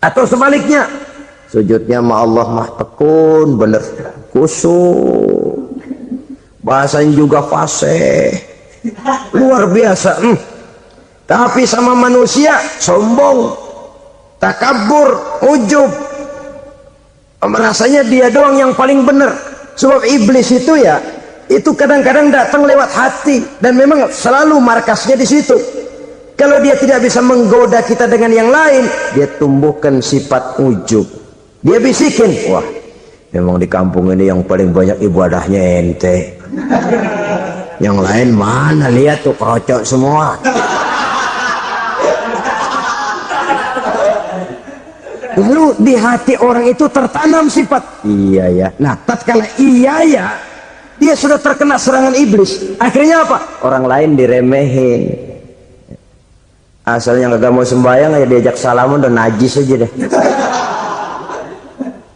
Atau sebaliknya, sujudnya sama Allah mah tekun, bener khusyuk, bahasanya juga fasih, luar biasa. Tapi sama manusia sombong, takabur, ujub, merasanya dia doang yang paling benar. Sebab iblis itu ya, itu kadang-kadang datang lewat hati, dan memang selalu markasnya di situ. Kalau dia tidak bisa menggoda kita dengan yang lain, dia tumbuhkan sifat ujub. Dia bisikin, wah memang di kampung ini yang paling banyak ibadahnya ente, yang lain mana, lihat tuh kerocok semua. Lalu di hati orang itu tertanam sifat iya ya. Nah tatkala iya ya, dia sudah terkena serangan iblis. Akhirnya apa? Orang lain diremehin. Asalnya nggak mau sembahyang ya diajak salaman dan najis aja deh.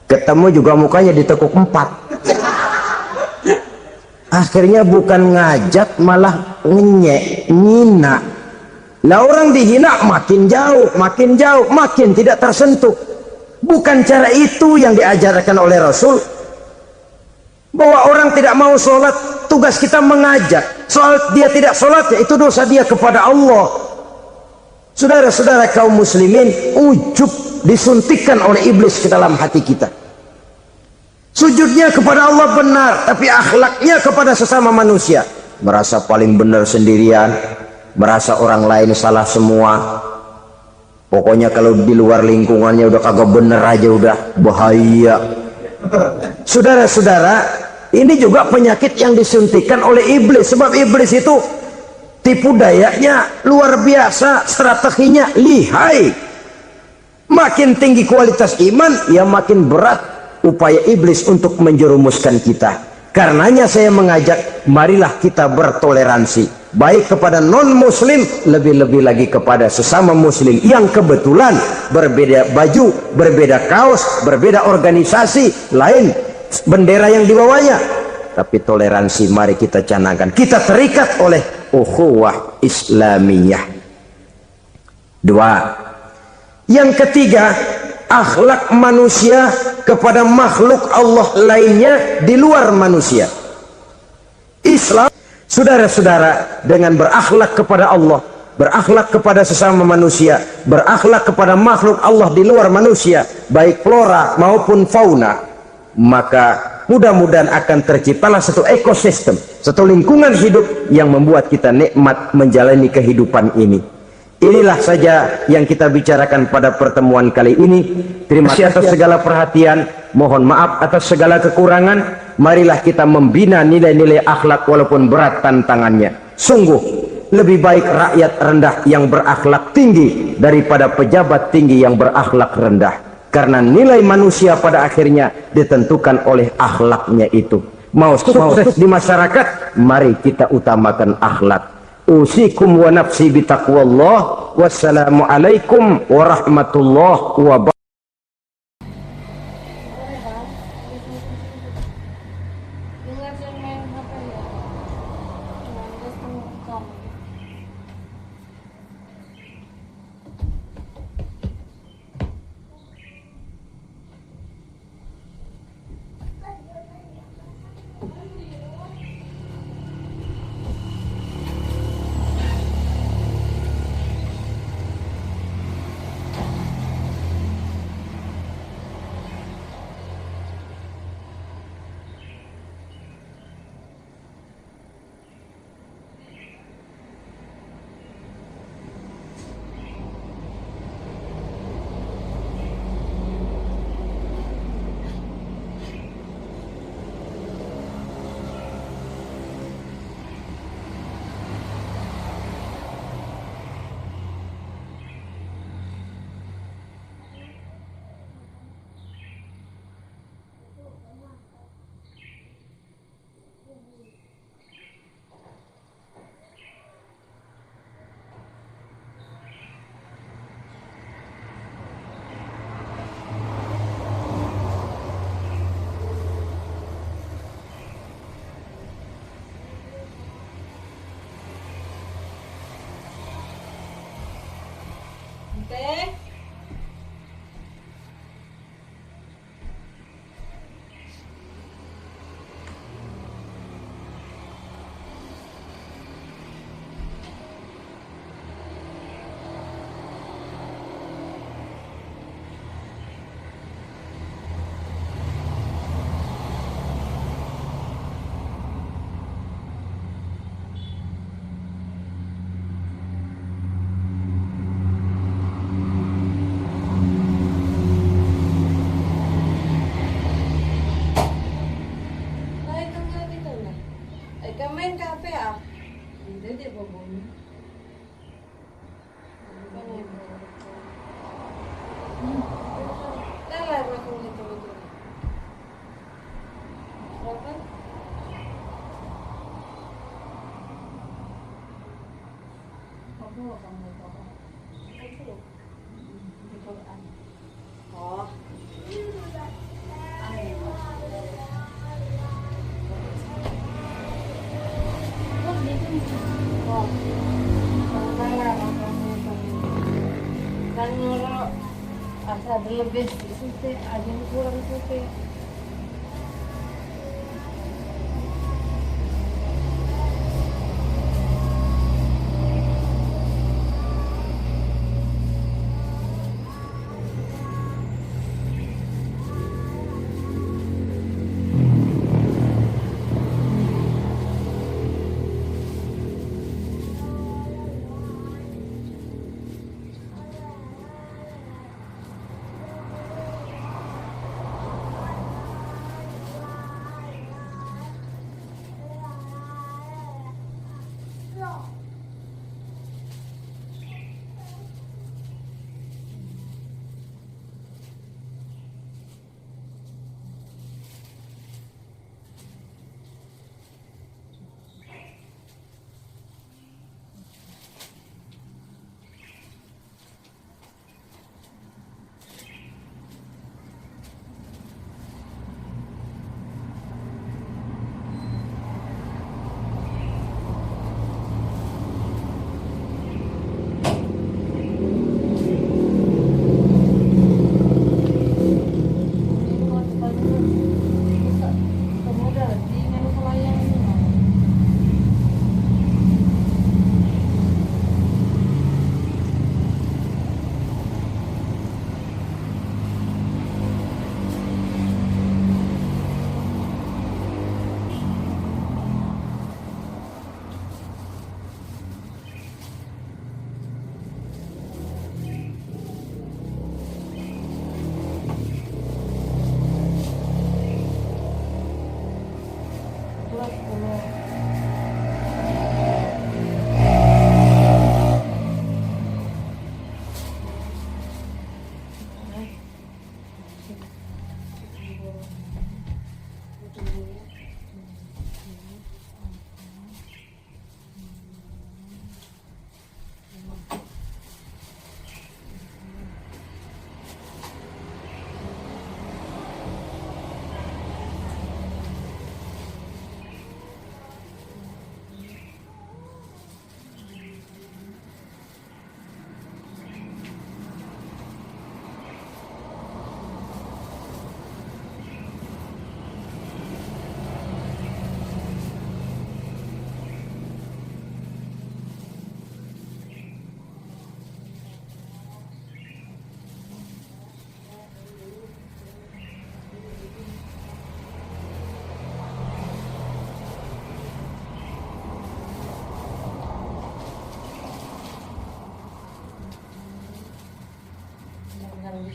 Ketemu juga mukanya ditekuk 4. Akhirnya bukan ngajak malah ngenyek, nyina. Lah orang dihina makin jauh, makin tidak tersentuh. Bukan cara itu yang diajarkan oleh Rasul. Bahwa orang tidak mau sholat, tugas kita mengajak. Soal dia tidak sholat, ya itu dosa dia kepada Allah. Saudara-saudara kaum muslimin, ujub disuntikkan oleh iblis ke dalam hati kita. Sujudnya kepada Allah benar, tapi akhlaknya kepada sesama manusia merasa paling benar sendirian, merasa orang lain salah semua. Pokoknya kalau di luar lingkungannya udah kagak bener aja udah bahaya. Saudara-saudara, ini juga penyakit yang disuntikkan oleh iblis. Sebab iblis itu tipu dayanya luar biasa, strateginya lihai. Makin tinggi kualitas iman, ya makin berat upaya iblis untuk menjerumuskan kita. Karenanya saya mengajak, marilah kita bertoleransi, baik kepada non-muslim, lebih-lebih lagi kepada sesama muslim yang kebetulan berbeda baju, berbeda kaos, berbeda organisasi, lain bendera yang dibawanya. Tapi toleransi mari kita canangkan. Kita terikat oleh ukhuwah Islamiyah. 2. Yang ketiga, akhlak manusia kepada makhluk Allah lainnya di luar manusia. Islam, saudara-saudara, dengan berakhlak kepada Allah, berakhlak kepada sesama manusia, berakhlak kepada makhluk Allah di luar manusia, baik flora maupun fauna, maka mudah-mudahan akan terciptalah satu ekosistem, satu lingkungan hidup yang membuat kita nikmat menjalani kehidupan ini. Inilah saja yang kita bicarakan pada pertemuan kali ini. Terima kasih atas segala perhatian. Mohon maaf atas segala kekurangan. Marilah kita membina nilai-nilai akhlak walaupun berat tantangannya. Sungguh lebih baik rakyat rendah yang berakhlak tinggi daripada pejabat tinggi yang berakhlak rendah. Karena nilai manusia pada akhirnya ditentukan oleh akhlaknya itu. Mau sukses di masyarakat, mari kita utamakan akhlak. Usikum wa nafsi bitaqwallah. Wassalamualaikum warahmatullahi wabarakatuh. Main kafe ah? Hindi, di ba po? Lalaro ko nito. Dapat? Ako, oh. Asa ada lebih sulte, ada yang kurang sulte.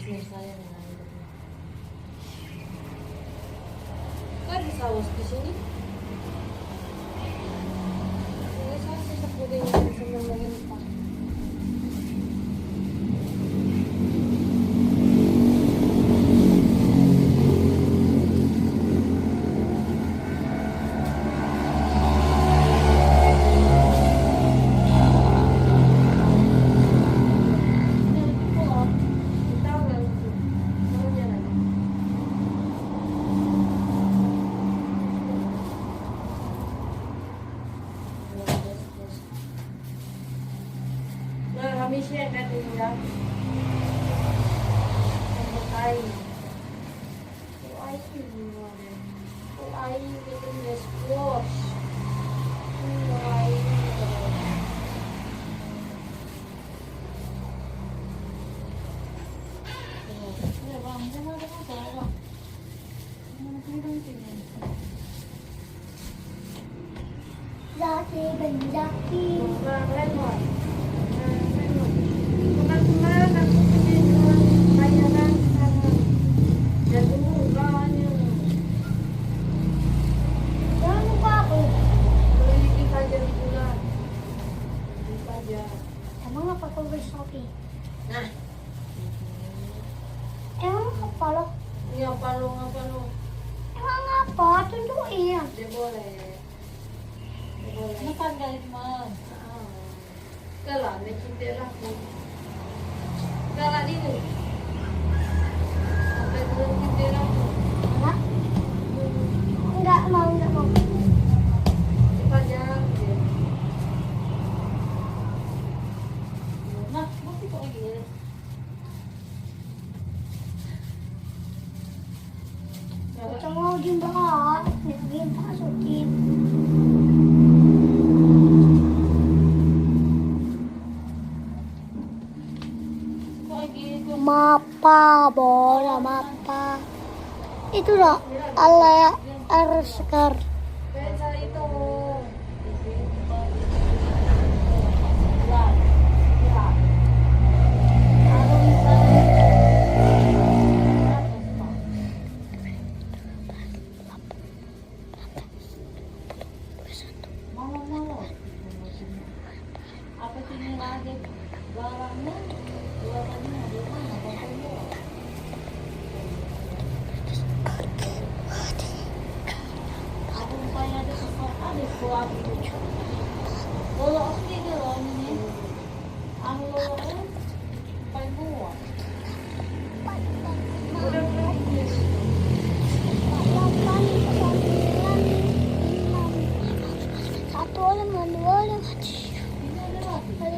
bisnis saya dengan itu. Kok bisa was di sini? Ini saya susah begini senang dengan Pak. Nah, kami share kan ini ya. Pakai. Ai itu mes wash. Ai. Ya, bang, jangan ada masalah. Zaki ben Zaki. Kemarin aku pengen bayaran sama jadi murahnya. Jangan lupa aku. Beli di pajak bulan. Di pajak. Emang apa kau beli Shopee? Nah, Emang apa lo? ini apa lo? Emang apa? Tunjukin. Dia boleh. Dia boleh. Napan galit man. Kalah, may cintera ko. Kalah dito. Sampai dulu cintera ko. Enggak. Enggak mau. Di pajak. Nah, bakit ko lagi? Ito mau din ba? Naging pasukin. Mapa, bola mapa. Itu loh, ala Arskar. Pesa ito. Mau. Apa tingin lagi? Barangnya, jualannya di mana? Pokoknya. Aku upaya ada sesuatu ada kuat itu. Kalau aku tidak loh ini, ang lolo pagbuwa. Satu orang, dua orang. Ini ada lagi. Ada